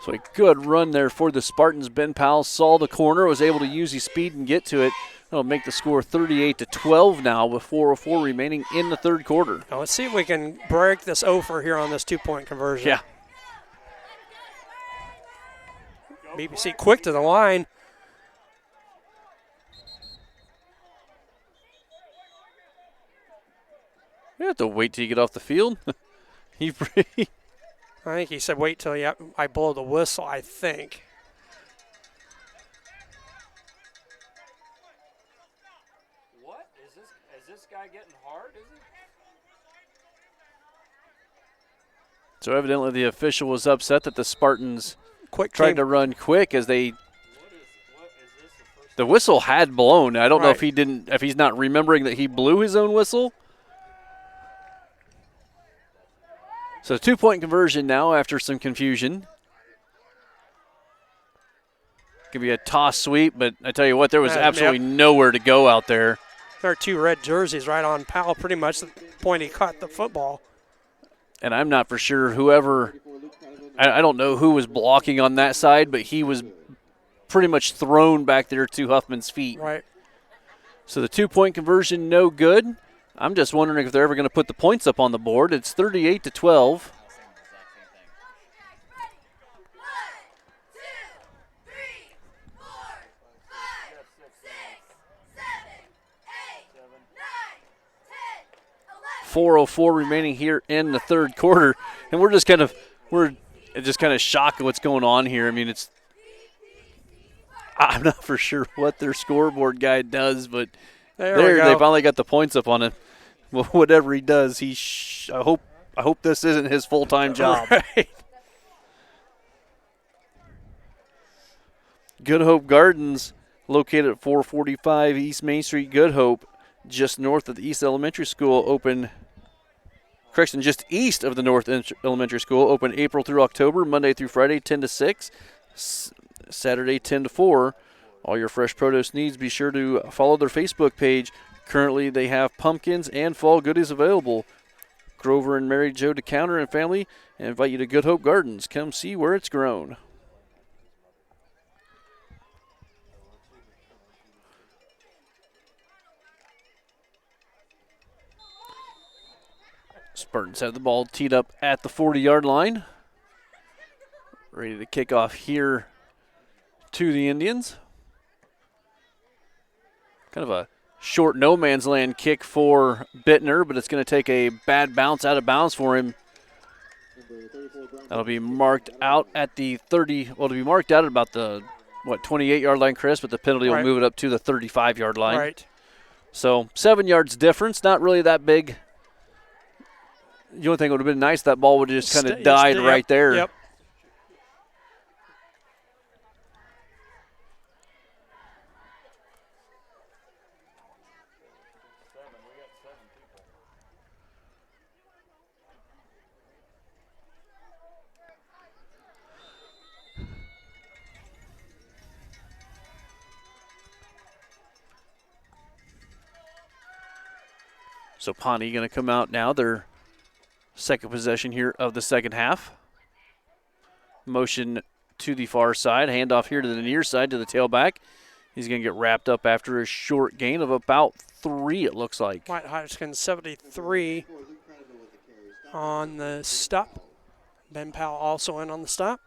So a good run there for the Spartans. Ben Powell saw the corner, was able to use his speed and get to it. That'll make the score 38-12 now with 4:04 remaining in the third quarter. Now let's see if we can break this over here on this 2-point conversion. Yeah. BBC quick to the line. You have to wait till you get off the field. I think he said wait till I blow the whistle, I think. What? Is this guy getting hard, is he? So evidently the official was upset that the Spartans tried to run quick as they... The whistle had blown. I don't know if he's not remembering that he blew his own whistle. So 2-point conversion now after some confusion. Could be a toss sweep, but I tell you what, there was absolutely nowhere to go out there. There are 2 red jerseys right on Powell, pretty much the point he caught the football. And I'm not for sure whoever, I don't know who was blocking on that side, but he was pretty much thrown back there to Huffman's feet. Right. So the 2-point conversion, no good. I'm just wondering if they're ever going to put the points up on the board. It's 38-12. 4:04 remaining here in the third quarter, and we're just kind of shocked at what's going on here. I mean, I'm not for sure what their scoreboard guy does, but they finally got the points up on it. Well, whatever he does, I hope this isn't his full-time job. Right. Good Hope Gardens, located at 445 East Main Street, Good Hope, just north of the East Elementary School, just east of the North Elementary School, open April through October, Monday through Friday, 10 to 6, Saturday, 10 to 4. All your fresh produce needs, be sure to follow their Facebook page. Currently, they have pumpkins and fall goodies available. Grover and Mary Jo DeCounter and family invite you to Good Hope Gardens. Come see where it's grown. Spartans have the ball teed up at the 40-yard line. Ready to kick off here to the Indians. Kind of a short no-man's land kick for Bittner, but it's going to take a bad bounce out of bounds for him. That'll be marked out at the 30. Well, it'll be marked out at about the, 28-yard line, Chris, but the penalty will move it up to the 35-yard line. Right. So 7 yards difference, not really that big. The only thing would have been nice, that ball would have just kind of died right there. Yep. So Pawnee going to come out now. Their second possession here of the second half. Motion to the far side. Handoff here to the near side to the tailback. He's going to get wrapped up after a short gain of about 3, it looks like. White Hodgkin 73 on the stop. Ben Powell also in on the stop.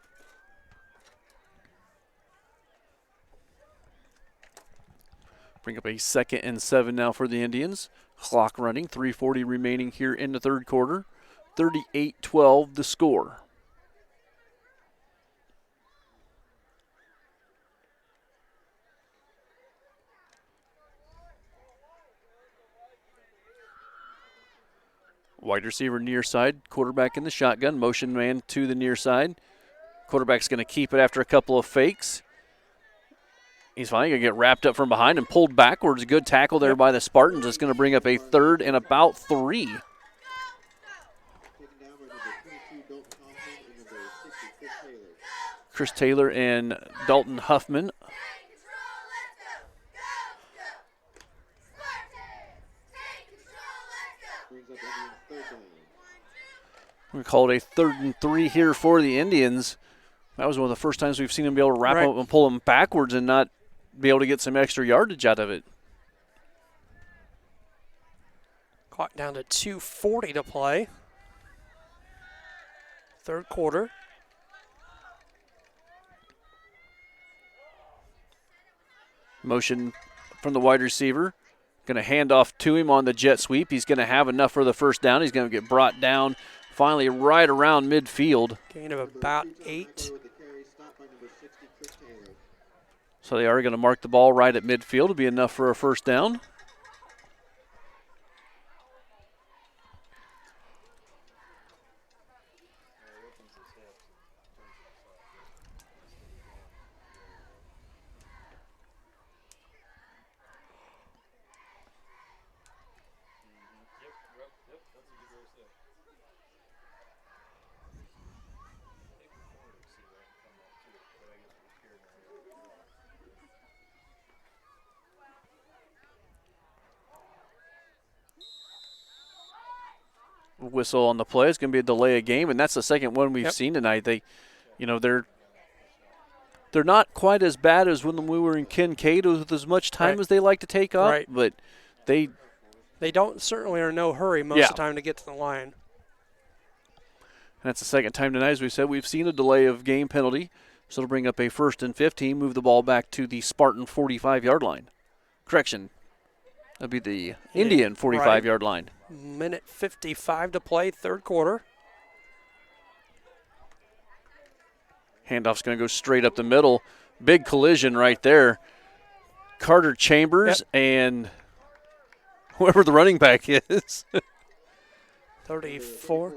Bring up a 2nd and 7 now for the Indians. Clock running, 3:40 remaining here in the third quarter. 38-12 the score. Wide receiver near side, quarterback in the shotgun, motion man to the near side. Quarterback's going to keep it after a couple of fakes. He's finally going to get wrapped up from behind and pulled backwards. Good tackle there by the Spartans. It's going to bring up a 3rd and about 3. Chris Taylor and Dalton Huffman. We call it a 3rd and 3 here for the Indians. That was one of the first times we've seen them be able to wrap up and pull them backwards and not be able to get some extra yardage out of it. Clock down to 2:40 to play. Third quarter. Motion from the wide receiver. Going to hand off to him on the jet sweep. He's going to have enough for the first down. He's going to get brought down finally right around midfield. Gain of about 8. So they are going to mark the ball right at midfield. It'll be enough for a first down. Whistle on the play. It's going to be a delay of game, and that's the second one we've seen tonight. They're not quite as bad as when we were in Kincaid with as much time as they like to take off, but they don't certainly are in no hurry most of the time to get to the line. And that's the second time tonight, as we said, we've seen a delay of game penalty. So it'll bring up a 1st and 15, move the ball back to the Spartan 45-yard line. Correction, That'd be the Indian 45-yard line. Minute 55 to play, third quarter. Handoff's going to go straight up the middle. Big collision right there. Carter Chambers and whoever the running back is. 34.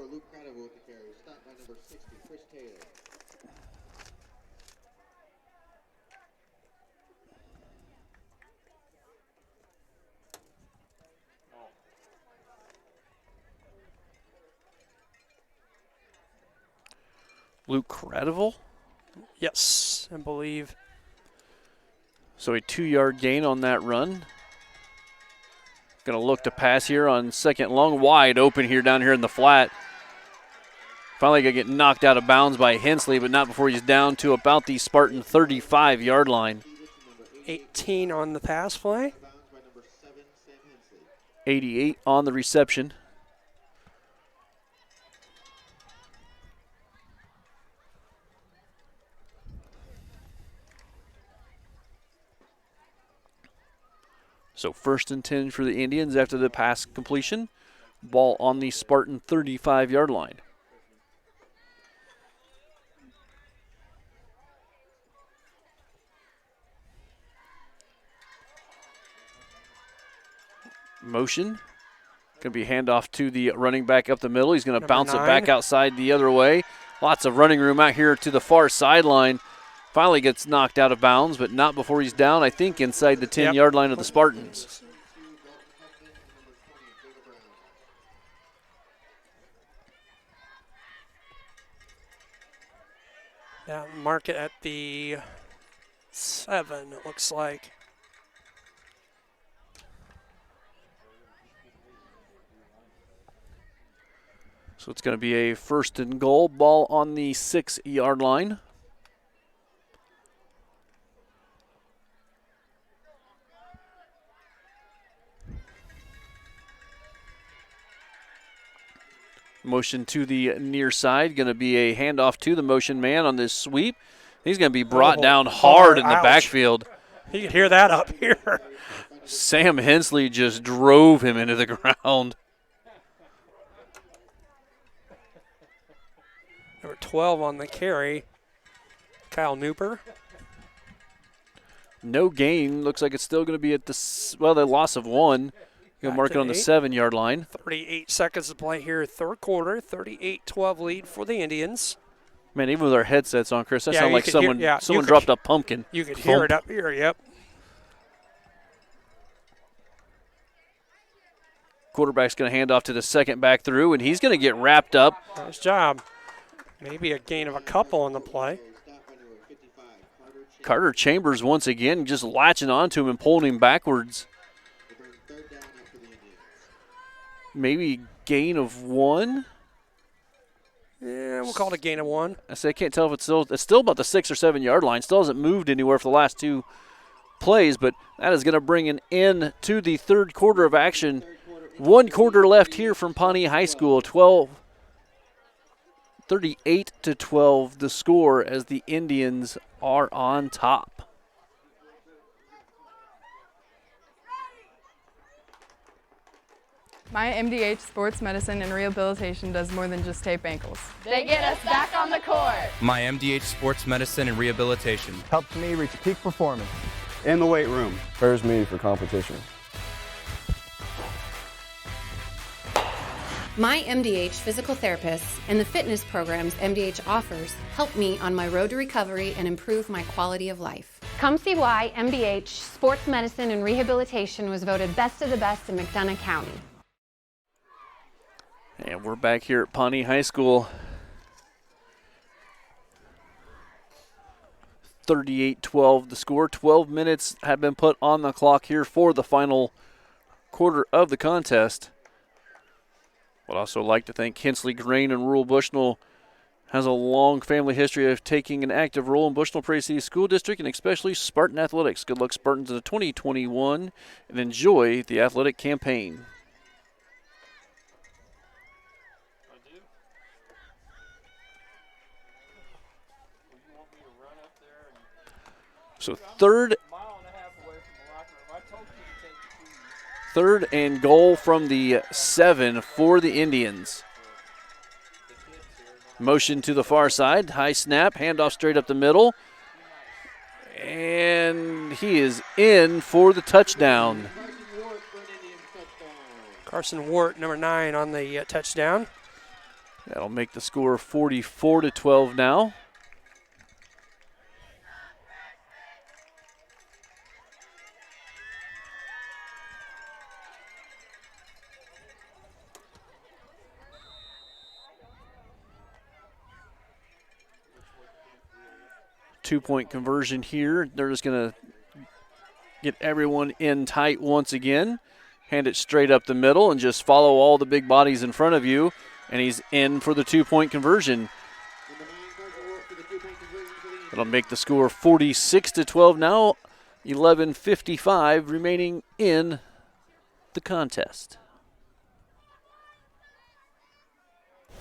Luke Credival. Yes, I believe. So a 2-yard gain on that run. Going to look to pass here on second long. Wide open here down here in the flat. Finally going to get knocked out of bounds by Hensley, but not before he's down to about the Spartan 35-yard line. 18 on the pass play. 88 on the reception. So 1st and 10 for the Indians after the pass completion. Ball on the Spartan 35-yard line. Motion. Going to be handoff to the running back up the middle. He's going to bounce it back outside the other way. Lots of running room out here to the far sideline. Finally gets knocked out of bounds, but not before he's down, I think, inside the 10-yard line of the Spartans. Yeah, mark it at the 7, it looks like. So it's going to be a 1st and goal. Ball on the 6-yard line. Motion to the near side. Going to be a handoff to the motion man on this sweep. He's going to be brought down hard in the backfield. You can hear that up here. Sam Hensley just drove him into the ground. Number 12 on the carry, Kyle Nooper. No gain. Looks like it's still going to be at the, well, the loss of 1. You'll mark it on the 7-yard line. 38 seconds to play here, third quarter. 38-12 lead for the Indians. Man, even with our headsets on, Chris, that sounds like someone someone dropped a pumpkin. You could hear it up here, yep. Quarterback's going to hand off to the second back through, and he's going to get wrapped up. Nice job. Maybe a gain of a couple on the play. Carter Chambers once again just latching onto him and pulling him backwards. Maybe gain of 1. Yeah, we'll call it a gain of 1. I can't tell if it's still about the 6 or 7-yard line. Still hasn't moved anywhere for the last 2 plays, but that is going to bring an end to the third quarter of action. 1 quarter left here from Pawnee High School. 38-12 the score as the Indians are on top. My MDH Sports Medicine and Rehabilitation does more than just tape ankles. They get us back on the court. My MDH Sports Medicine and Rehabilitation helps me reach peak performance in the weight room. Prepares me for competition. My MDH physical therapists and the fitness programs MDH offers help me on my road to recovery and improve my quality of life. Come see why MDH Sports Medicine and Rehabilitation was voted best of the best in McDonough County. And we're back here at Pawnee High School. 38-12 the score. 12 minutes have been put on the clock here for the final quarter of the contest. Would also like to thank Hensley Grain and Rural Bushnell. Has a long family history of taking an active role in Bushnell Prairie City School District and especially Spartan Athletics. Good luck, Spartans, in the 2021 and enjoy the athletic campaign. So third 3rd and goal from the 7 for the Indians. Motion to the far side, high snap, handoff straight up the middle. And he is in for the touchdown. Carson Wart, number 9, on the touchdown. That'll make the score 44-12 now. Two-point conversion here. They're just going to get everyone in tight once again. Hand it straight up the middle and just follow all the big bodies in front of you. And he's in for the two-point conversion. That'll make the score 46-12 now. 11:55 remaining in the contest.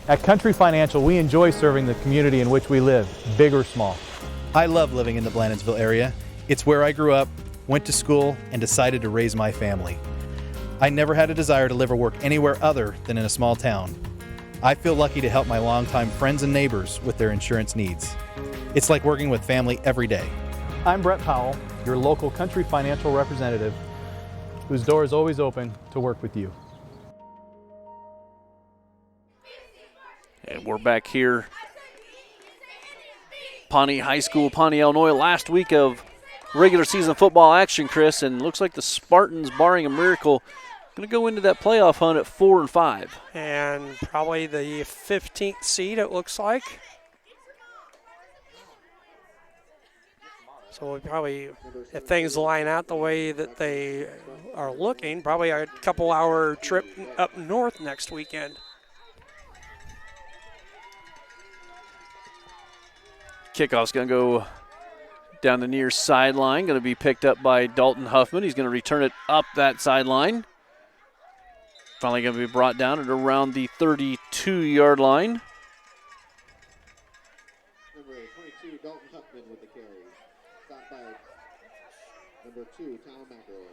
At Country Financial, we enjoy serving the community in which we live, big or small. I love living in the Blandonsville area. It's where I grew up, went to school, and decided to raise my family. I never had a desire to live or work anywhere other than in a small town. I feel lucky to help my longtime friends and neighbors with their insurance needs. It's like working with family every day. I'm Brett Powell, your local Country Financial representative, whose door is always open to work with you. And we're back here. Pawnee High School, Pawnee, Illinois. Last week of regular season football action, Chris, and looks like the Spartans, barring a miracle, going to go into that playoff hunt at 4-5. And probably the 15th seed, it looks like. So we probably, if things line out the way that they are looking, probably a couple-hour trip up north next weekend. Kickoff's going to go down the near sideline. Going to be picked up by Dalton Huffman. He's going to return it up that sideline. Finally going to be brought down at around the 32-yard line. Number 22, Dalton Huffman with the carry. Stopped by number 2, Tom McElroy.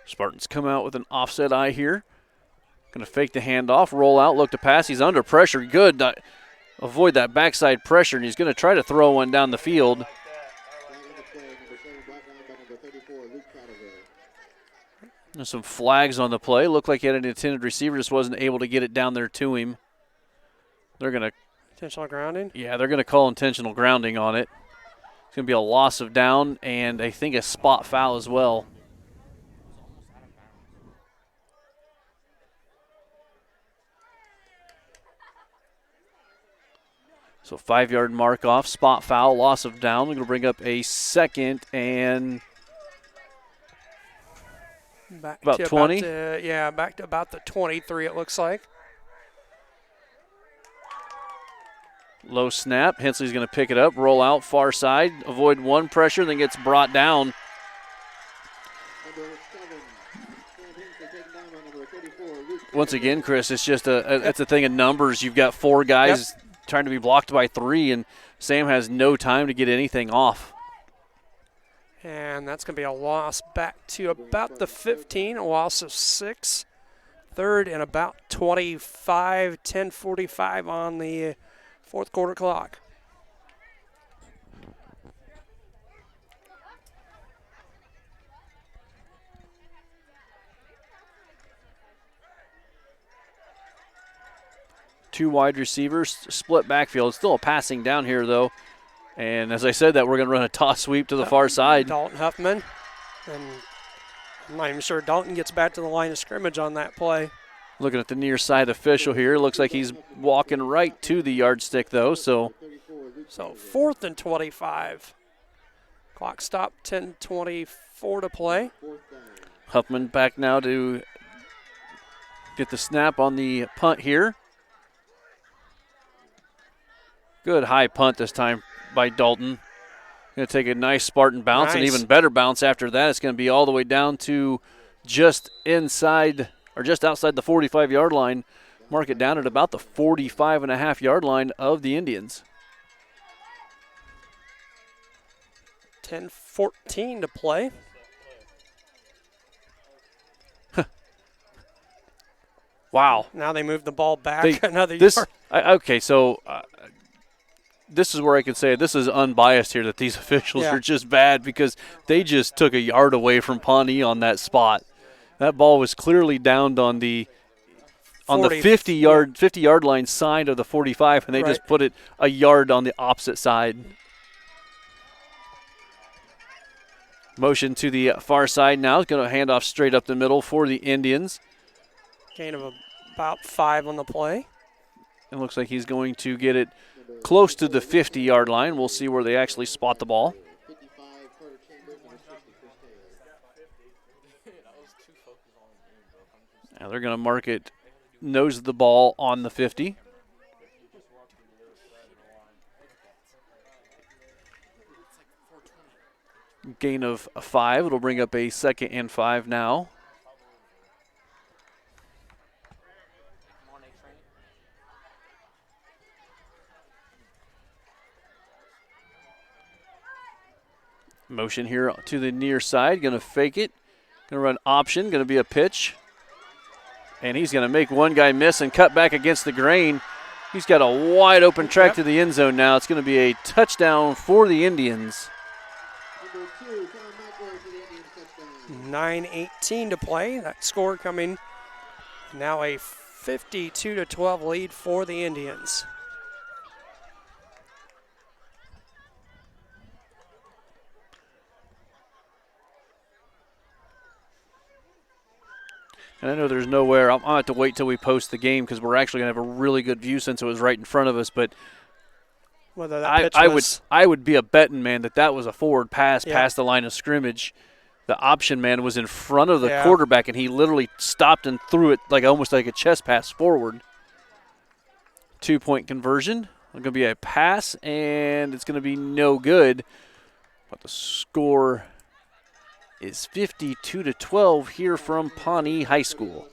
Spartans come out with an offset eye here. Going to fake the handoff, roll out, look to pass. He's under pressure. Good. Avoid that backside pressure, and he's going to try to throw one down the field. There's some flags on the play. Looked like he had an intended receiver, just wasn't able to get it down there to him. They're going to... Intentional grounding? Yeah, they're going to call intentional grounding on it. It's going to be a loss of down and I think a spot foul as well. So 5-yard mark off, spot foul, loss of down. We're going to bring up a second and about 20. Back to about the 23 it looks like. Low snap. Hensley's going to pick it up, roll out far side, avoid one pressure, then gets brought down. Once again, Chris, it's just it's a thing of numbers. You've got 4 guys trying to be blocked by 3, and Sam has no time to get anything off. And that's going to be a loss back to about the 15, a loss of 6. 3rd and about 25, 10:45 on the fourth quarter clock. Two wide receivers, split backfield. It's still a passing down here, though. And as I said that, we're going to run a toss sweep to the far side. Dalton Huffman. And I'm not even sure Dalton gets back to the line of scrimmage on that play. Looking at the near side official here. Looks like he's walking right to the yardstick, though. So 4th and 25. Clock stop, 10:24 to play. Huffman back now to get the snap on the punt here. Good high punt this time by Dalton. Going to take a nice Spartan bounce, and even better bounce after that. It's going to be all the way down to just inside or just outside the 45-yard line. Mark it down at about the 45.5-yard line of the Indians. 10-14 to play. Wow. Now they move the ball back another yard. Okay, so this is where I could say this is unbiased here, that these officials are just bad, because they just took a yard away from Pawnee on that spot. That ball was clearly downed on the 50-yard line side of the 45, and they just put it a yard on the opposite side. Motion to the far side now. Is going to hand off straight up the middle for the Indians. Gain of about 5 on the play. It looks like he's going to get it close to the 50-yard line. We'll see where they actually spot the ball. Now they're going to mark it nose of the ball on the 50. Gain of 5. It'll bring up a 2nd and 5 now. Motion here to the near side. Going to fake it. Going to run option. Going to be a pitch. And he's going to make one guy miss and cut back against the grain. He's got a wide open track to the end zone now. It's going to be a touchdown for the Indians. 9:18 to play. That score coming now a 52-12 lead for the Indians. And I know there's nowhere. I'll have to wait till we post the game, because we're actually going to have a really good view since it was right in front of us. But whether that pitch I would be a betting man that was a forward pass past the line of scrimmage. The option man was in front of the quarterback, and he literally stopped and threw it almost like a chest pass forward. 2-point conversion. It's going to be a pass, and it's going to be no good. But the score is 52-12 here from Pawnee High School.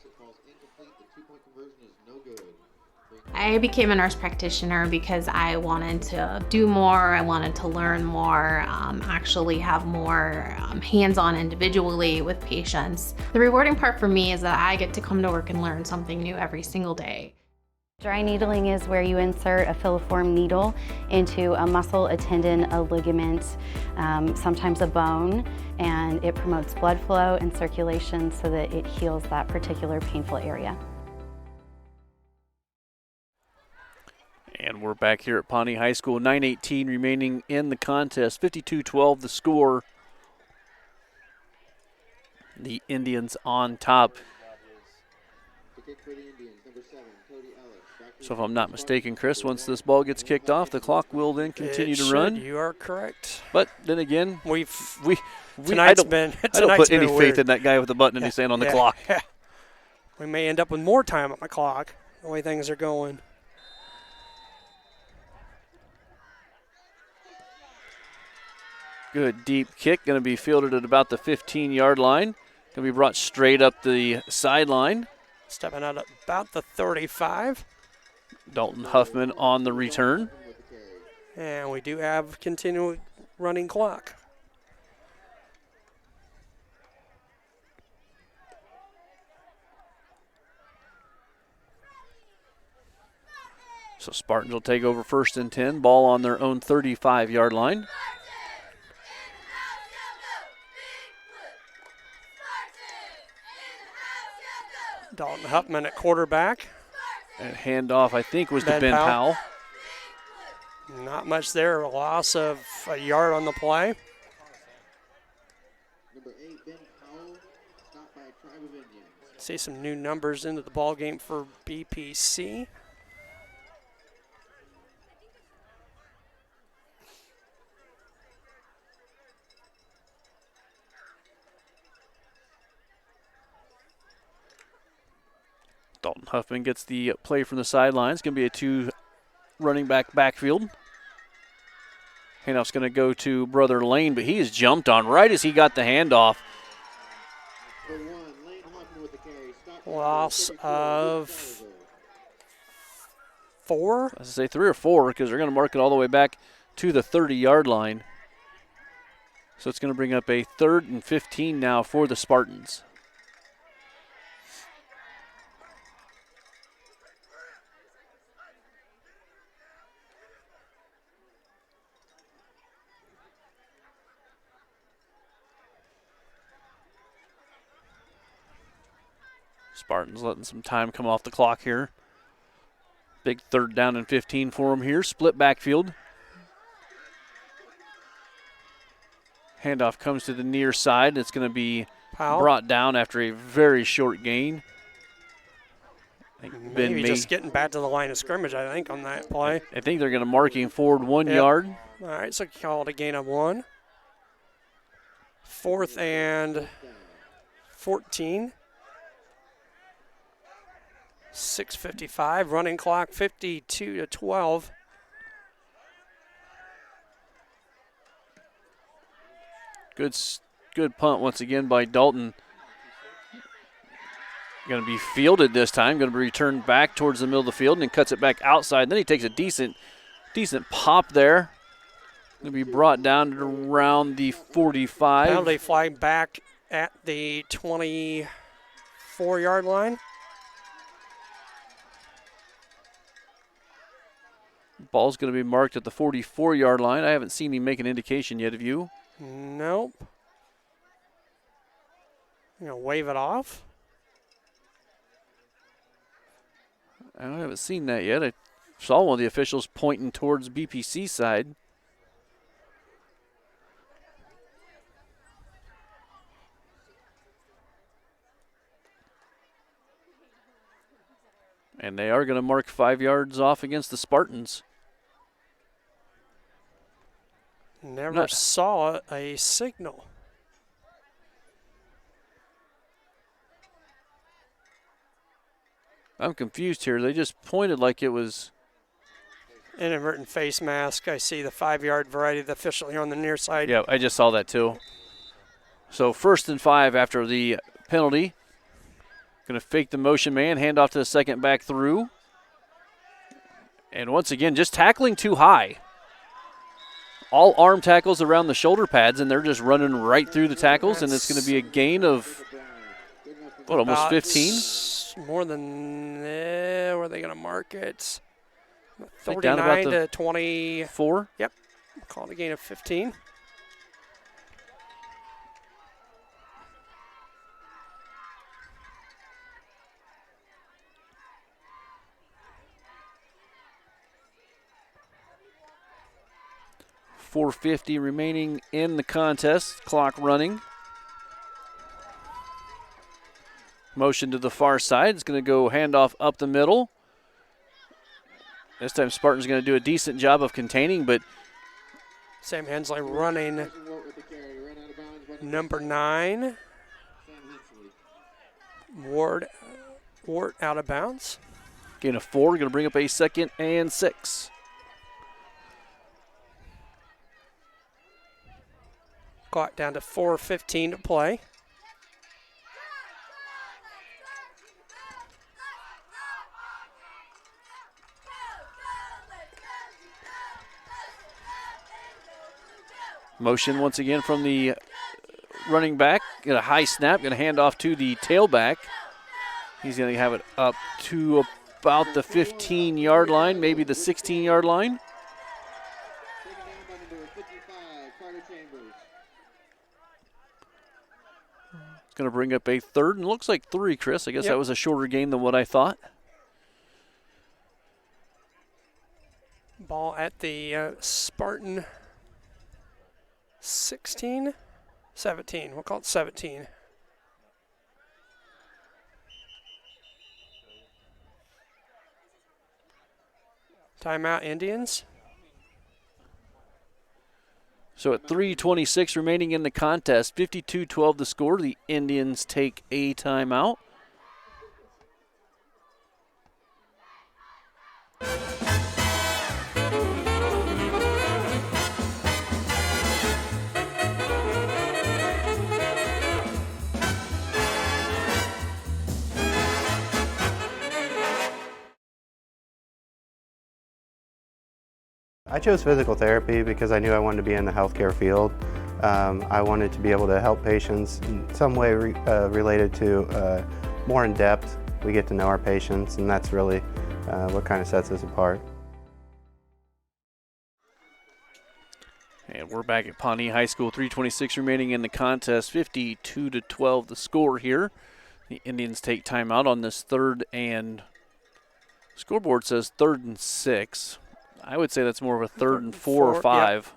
I became a nurse practitioner because I wanted to do more, I wanted to learn more, actually have more hands-on individually with patients. The rewarding part for me is that I get to come to work and learn something new every single day. Dry needling is where you insert a filiform needle into a muscle, a tendon, a ligament, sometimes a bone, and it promotes blood flow and circulation so that it heals that particular painful area. And we're back here at Pawnee High School. 9:18 remaining in the contest. 52-12 the score. The Indians on top. So if I'm not mistaken, Chris, once this ball gets kicked off, the clock will then continue to run. You are correct. But then again, I don't put any faith in that guy with the button in his hand on the clock. We may end up with more time on the clock, the way things are going. Good deep kick, going to be fielded at about the 15-yard line. Going to be brought straight up the sideline. Stepping out at about the 35. Dalton Huffman on the return. And we do have continuing running clock. So Spartans will take over 1st and 10. Ball on their own 35-yard line. Dalton Huffman at quarterback. And handoff, I think, was to Ben Powell. Not much there. A loss of a yard on the play. Number 8, Ben Powell, stopped by a Tribe of Indians. See some new numbers into the ball game for BPC. Dalton Huffman gets the play from the sideline. It's going to be a running backfield. Handoff's going to go to Brother Lane, but he is jumped on right as he got the handoff. Loss of 4. I was going to say 3 or 4 because they're going to mark it all the way back to the 30-yard line. So it's going to bring up a 3rd and 15 now for the Spartans. Spartans letting some time come off the clock here. Big 3rd down and 15 for them here. Split backfield. Handoff comes to the near side. It's going to be brought down after a very short gain. Maybe just getting back to the line of scrimmage, I think, on that play. I think they're going to mark him forward 1 yard. All right, so call it a gain of 1. 4th and 14. 6:55, running clock 52-12. Good punt once again by Dalton. Going to be fielded this time. Going to be returned back towards the middle of the field and then cuts it back outside. Then he takes a decent pop there. Going to be brought down to around the 45. Penalty flag back at the 24-yard line. Ball's going to be marked at the 44-yard line. I haven't seen him make an indication yet. Have you? Nope. You gonna wave it off? I haven't seen that yet. I saw one of the officials pointing towards BPC side. And they are going to mark 5 yards off against the Spartans. Never saw a signal. I'm confused here. They just pointed like it was inadvertent face mask. I see the 5-yard variety of the official here on the near side. Yeah, I just saw that too. So 1st and 5 after the penalty. Going to fake the motion man, hand off to the second back through. And once again, just tackling too high. All arm tackles around the shoulder pads, and they're just running right through the tackles, and it's going to be a gain of, what, almost 15? More than, where are they going to mark it? 39 to 24. Yep, call it a gain of 15. .450 remaining in the contest. Clock running. Motion to the far side. It's going to go handoff up the middle. This time Spartan's going to do a decent job of containing, but Sam Hensley running number 9. Ward out of bounds. Gain of 4. Going to bring up a 2nd and 6. Clock down to 4:15 to play. Motion once again from the running back. Get a high snap. Going to hand off to the tailback. He's going to have it up to about the 15-yard line, maybe the 16-yard line. It's going to bring up a 3rd, and looks like 3, Chris. I guess that was a shorter gain than what I thought. Ball at the Spartan 16, 17. We'll call it 17. Timeout, Indians. So at 3:26 remaining in the contest, 52-12 the score. The Indians take a timeout. I chose physical therapy because I knew I wanted to be in the healthcare field. I wanted to be able to help patients in some way related to more in depth. We get to know our patients, and that's really what kind of sets us apart. And we're back at Pawnee High School, 3:26 remaining in the contest, 52-12 the score here. The Indians take timeout on this third and, scoreboard says 3rd and 6. I would say that's more of a 3rd and 4 or 5.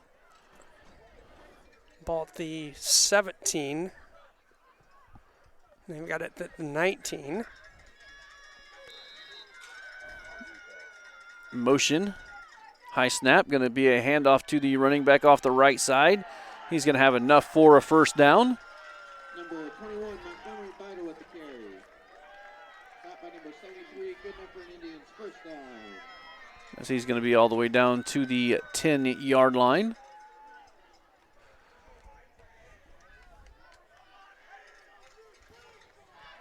Yep. Ball at the 17. Then we got it at the 19. Motion. High snap, going to be a handoff to the running back off the right side. He's going to have enough for a first down. Number 21, Montgomery Vital with the carry. Stop by number 73, good enough for an Indians first down. As he's going to be all the way down to the 10-yard line.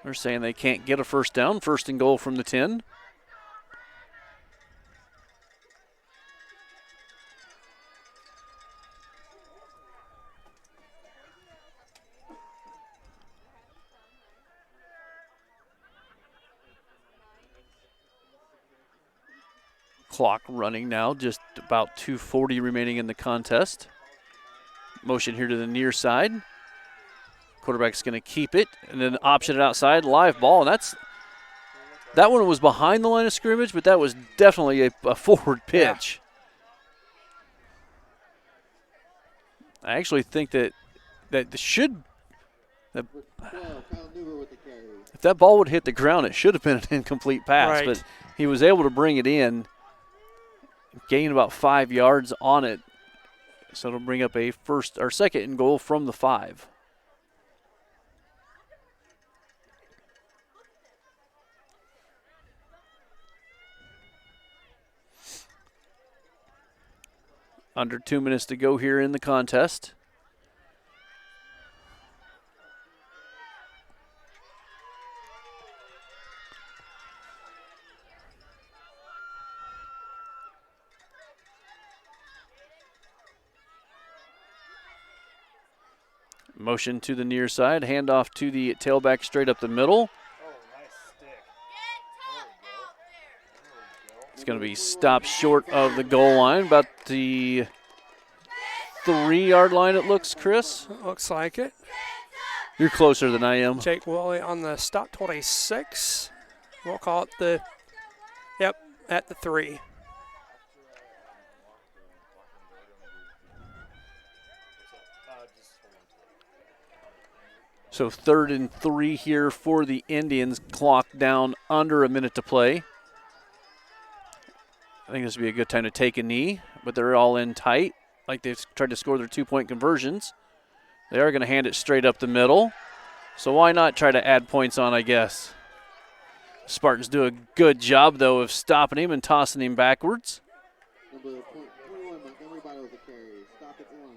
They're saying they can't get a first down, 1st and goal from the 10. Clock running now, just about 2:40 remaining in the contest. Motion here to the near side. Quarterback's going to keep it and then option it outside, live ball, and that one was behind the line of scrimmage, but that was definitely a forward pitch. Yeah. I actually think that if that ball would hit the ground, it should have been an incomplete pass, right. But he was able to bring it in, gain about 5 yards on it, so it'll bring up a 2nd and goal from the 5. Under 2 minutes to go here in the contest. Motion to the near side, handoff to the tailback straight up the middle. It's going to be stopped short of the goal line, about the 3-yard line it looks, Chris. Looks like it. You're closer than I am. Jake Willie on the stop 26. We'll call it at the 3. So 3rd and 3 here for the Indians, clock down under a minute to play. I think this would be a good time to take a knee, but they're all in tight, like they've tried to score their 2-point conversions. They are going to hand it straight up the middle, so why not try to add points on, I guess. Spartans do a good job, though, of stopping him and tossing him backwards. Number 21, Montgomery Vital with the carry. Stop at the line.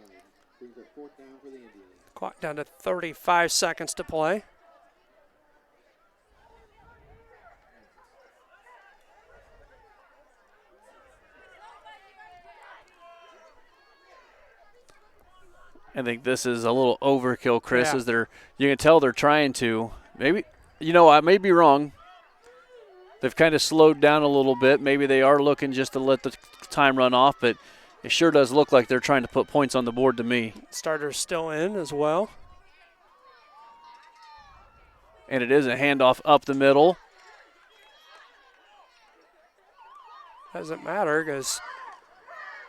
Brings up 4th down for the Indians. Clock down to 35 seconds to play. I think this is a little overkill, Chris, Yeah. as you can tell they're trying to. Maybe, I may be wrong. They've kind of slowed down a little bit. Maybe they are looking just to let the time run off, but it sure does look like they're trying to put points on the board to me. Starter's still in as well. And it is a handoff up the middle. Doesn't matter because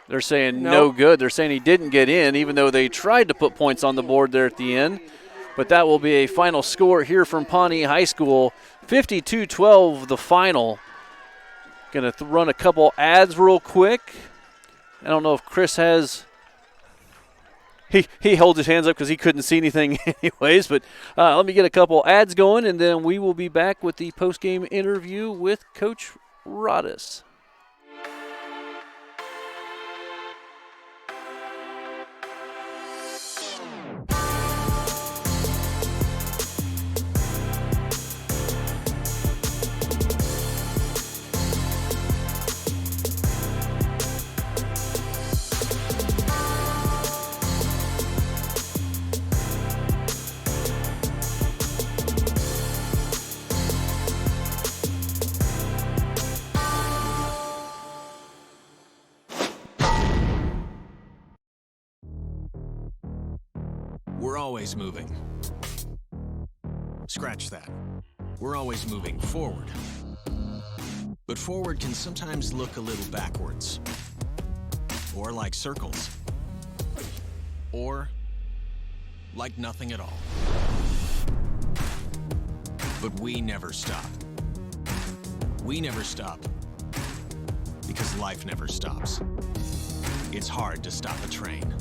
they're saying no good. They're saying he didn't get in, even though they tried to put points on the board there at the end. But that will be a final score here from Pawnee High School. 52-12 the final. Going to run a couple ads real quick. I don't know if Chris has. He holds his hands up because he couldn't see anything anyways. But let me get a couple ads going, and then we will be back with the post-game interview with Coach Rodis. We're always moving. Scratch that. We're always moving forward. But forward can sometimes look a little backwards. Or like circles. Or like nothing at all. But we never stop. We never stop because life never stops. It's hard to stop a train.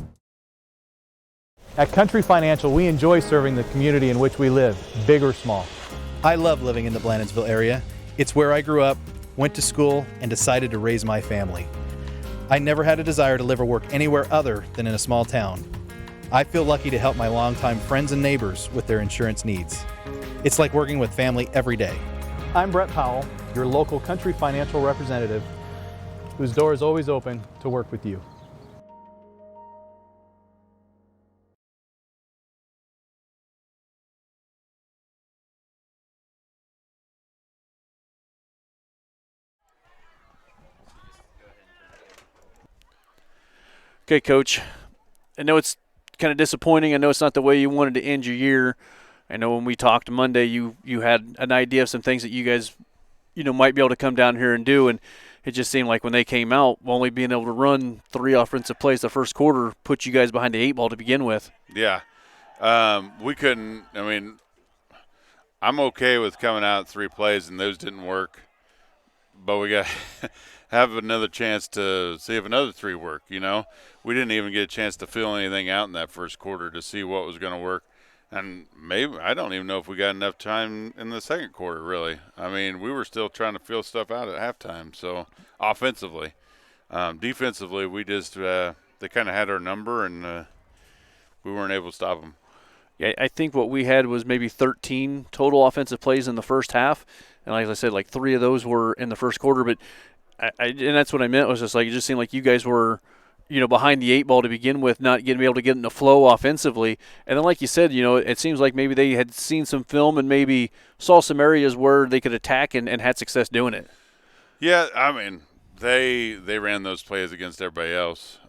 At Country Financial, we enjoy serving the community in which we live, big or small. I love living in the Blandonsville area. It's where I grew up, went to school, and decided to raise my family. I never had a desire to live or work anywhere other than in a small town. I feel lucky to help my longtime friends and neighbors with their insurance needs. It's like working with family every day. I'm Brett Powell, your local Country Financial representative, whose door is always open to work with you. Okay, Coach. I know it's kind of disappointing. I know it's not the way you wanted to end your year. I know when we talked Monday, you had an idea of some things that you guys, might be able to come down here and do, and it just seemed like when they came out, only being able to run 3 offensive plays the first quarter put you guys behind the 8 ball to begin with. Yeah. We couldn't – I mean, I'm okay with coming out 3 plays, and those didn't work, but we got to have another chance to see if another 3 work, We didn't even get a chance to feel anything out in that first quarter to see what was going to work. And maybe I don't even know if we got enough time in the second quarter, really. I mean, we were still trying to feel stuff out at halftime. So offensively, defensively, we just they kind of had our number, and we weren't able to stop them. Yeah, I think what we had was maybe 13 total offensive plays in the first half, and like I said, like 3 of those were in the first quarter. But and that's what I meant, was just like it just seemed like you guys were, behind the 8 ball to begin with, not getting able to get in the flow offensively. And then, like you said, it seems like maybe they had seen some film and maybe saw some areas where they could attack and had success doing it. Yeah, I mean, they ran those plays against everybody else.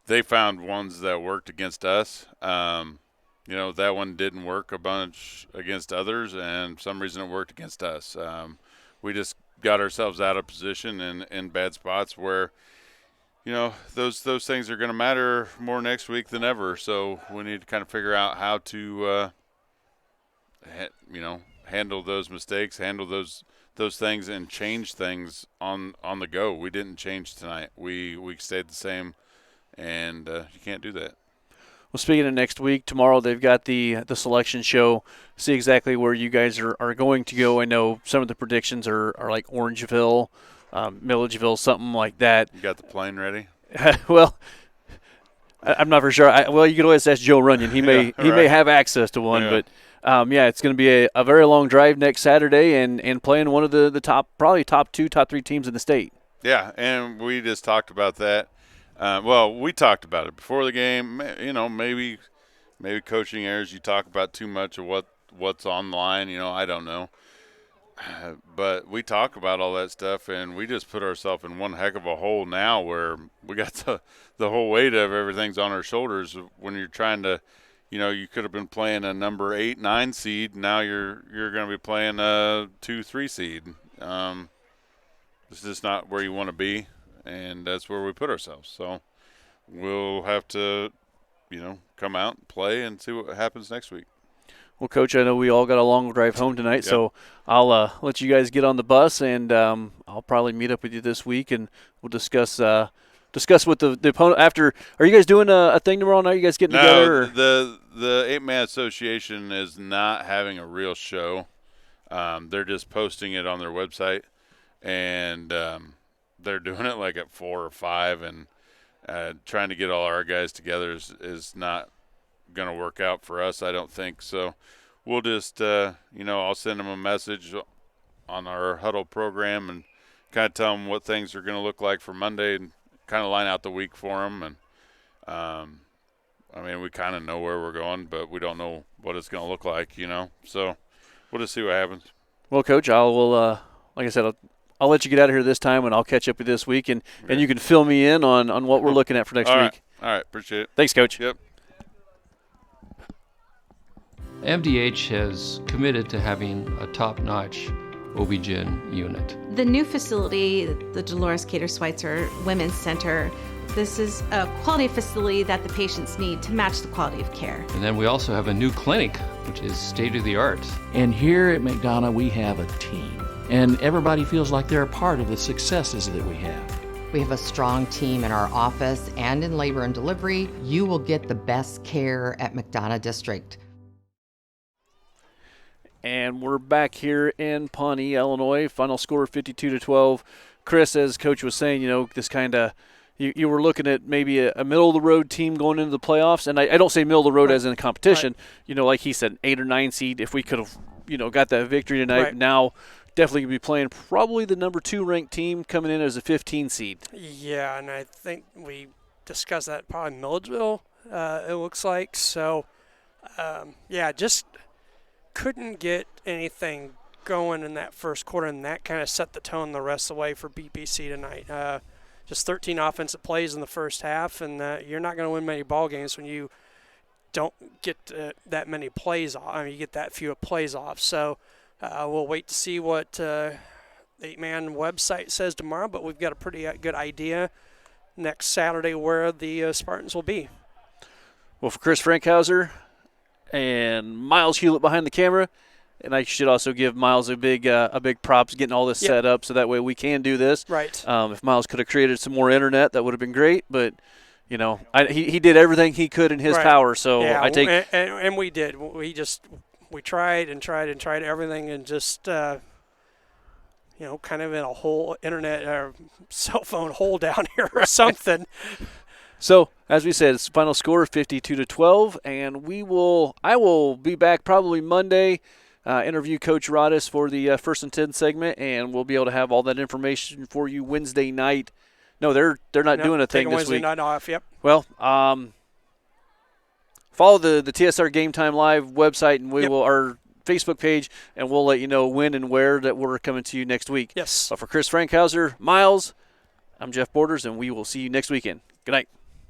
They found ones that worked against us. That one didn't work a bunch against others, and for some reason it worked against us. We just got ourselves out of position in bad spots where – those things are going to matter more next week than ever. So we need to kind of figure out how to, handle those mistakes, handle those things, and change things on the go. We didn't change tonight. We stayed the same, and you can't do that. Well, speaking of next week, tomorrow they've got the selection show. See exactly where you guys are going to go. I know some of the predictions are like Orangeville, Milledgeville, something like that. You got the plane ready? Well, I'm not for sure. You could always ask Joe Runyon. He may may have access to one, but it's going to be a very long drive next Saturday, and playing one of the top 2, top 3 teams in the state. Yeah, and we just talked about that. We talked about it before the game. Maybe coaching errors. You talk about too much of what's on the line. I don't know. But we talk about all that stuff, and we just put ourselves in one heck of a hole now where we got the whole weight of everything's on our shoulders when you're trying to, you could have been playing a number 8, 9 seed. Now you're going to be playing a 2, 3 seed. This is not where you want to be, and that's where we put ourselves. So we'll have to, come out and play and see what happens next week. Well, Coach, I know we all got a long drive home tonight, so I'll let you guys get on the bus, and I'll probably meet up with you this week, and we'll discuss with the opponent after. Are you guys doing a thing tomorrow night? Are you guys getting together? Or? The 8-man association is not having a real show. They're just posting it on their website, and they're doing it like at 4 or 5, and trying to get all our guys together is not going to work out for us, I don't think. So we'll just I'll send them a message on our huddle program and kind of tell them what things are going to look like for Monday and kind of line out the week for them. And we kind of know where we're going, but we don't know what it's going to look like, so we'll just see what happens. Well, Coach, like I said, I'll let you get out of here this time, and I'll catch up with you this week, and you can fill me in on what we're looking at for next week. All right, appreciate it. Thanks, Coach. Yep. MDH has committed to having a top-notch OB-GYN unit. The new facility, the Dolores Cater Schweitzer Women's Center, this is a quality facility that the patients need to match the quality of care. And then we also have a new clinic, which is state-of-the-art. And here at McDonough, we have a team. And everybody feels like they're a part of the successes that we have. We have a strong team in our office and in labor and delivery. You will get the best care at McDonough District. And we're back here in Pawnee, Illinois. Final score 52-12. Chris, as Coach was saying, you know, this kind of you were looking at maybe a middle-of-the-road team going into the playoffs. And I don't say middle-of-the-road as in a competition. Right. You know, like he said, an 8 or 9 seed. If we could have, you know, got that victory tonight, right. Now definitely going to be playing probably the number 2 ranked team coming in as a 15 seed. Yeah, and I think we discussed that probably Milledgeville, it looks like. So, yeah, just couldn't get anything going in that first quarter, and that kind of set the tone the rest of the way for BPC tonight. Just 13 offensive plays in the first half, and you're not going to win many ball games when you don't get that many plays off. I mean, you get that few plays off. So we'll wait to see what the 8-man website says tomorrow, but we've got a pretty good idea next Saturday where the Spartans will be. Well, for Chris Frankhauser and Miles Hewlett behind the camera, and I should also give Miles a big props getting all this set up so that way we can do this. Right. If Miles could have created some more internet, that would have been great. But, you know, he did everything he could in his power. So yeah, I take and we did. We tried and tried and tried everything and just you know, kind of in a whole internet or cell phone hole down here or something. So, as we said, it's the final score 52-12, and I will be back probably Monday, interview Coach Rodis for the First and 10 segment, and we'll be able to have all that information for you Wednesday night. No, they're not doing a thing this Wednesday week. Night off, yep. Well, follow the TSR Game Time Live website, and we will our Facebook page, and we'll let you know when and where that we're coming to you next week. Yes. But for Chris Frankhauser, Miles, I'm Jeff Borders, and we will see you next weekend. Good night.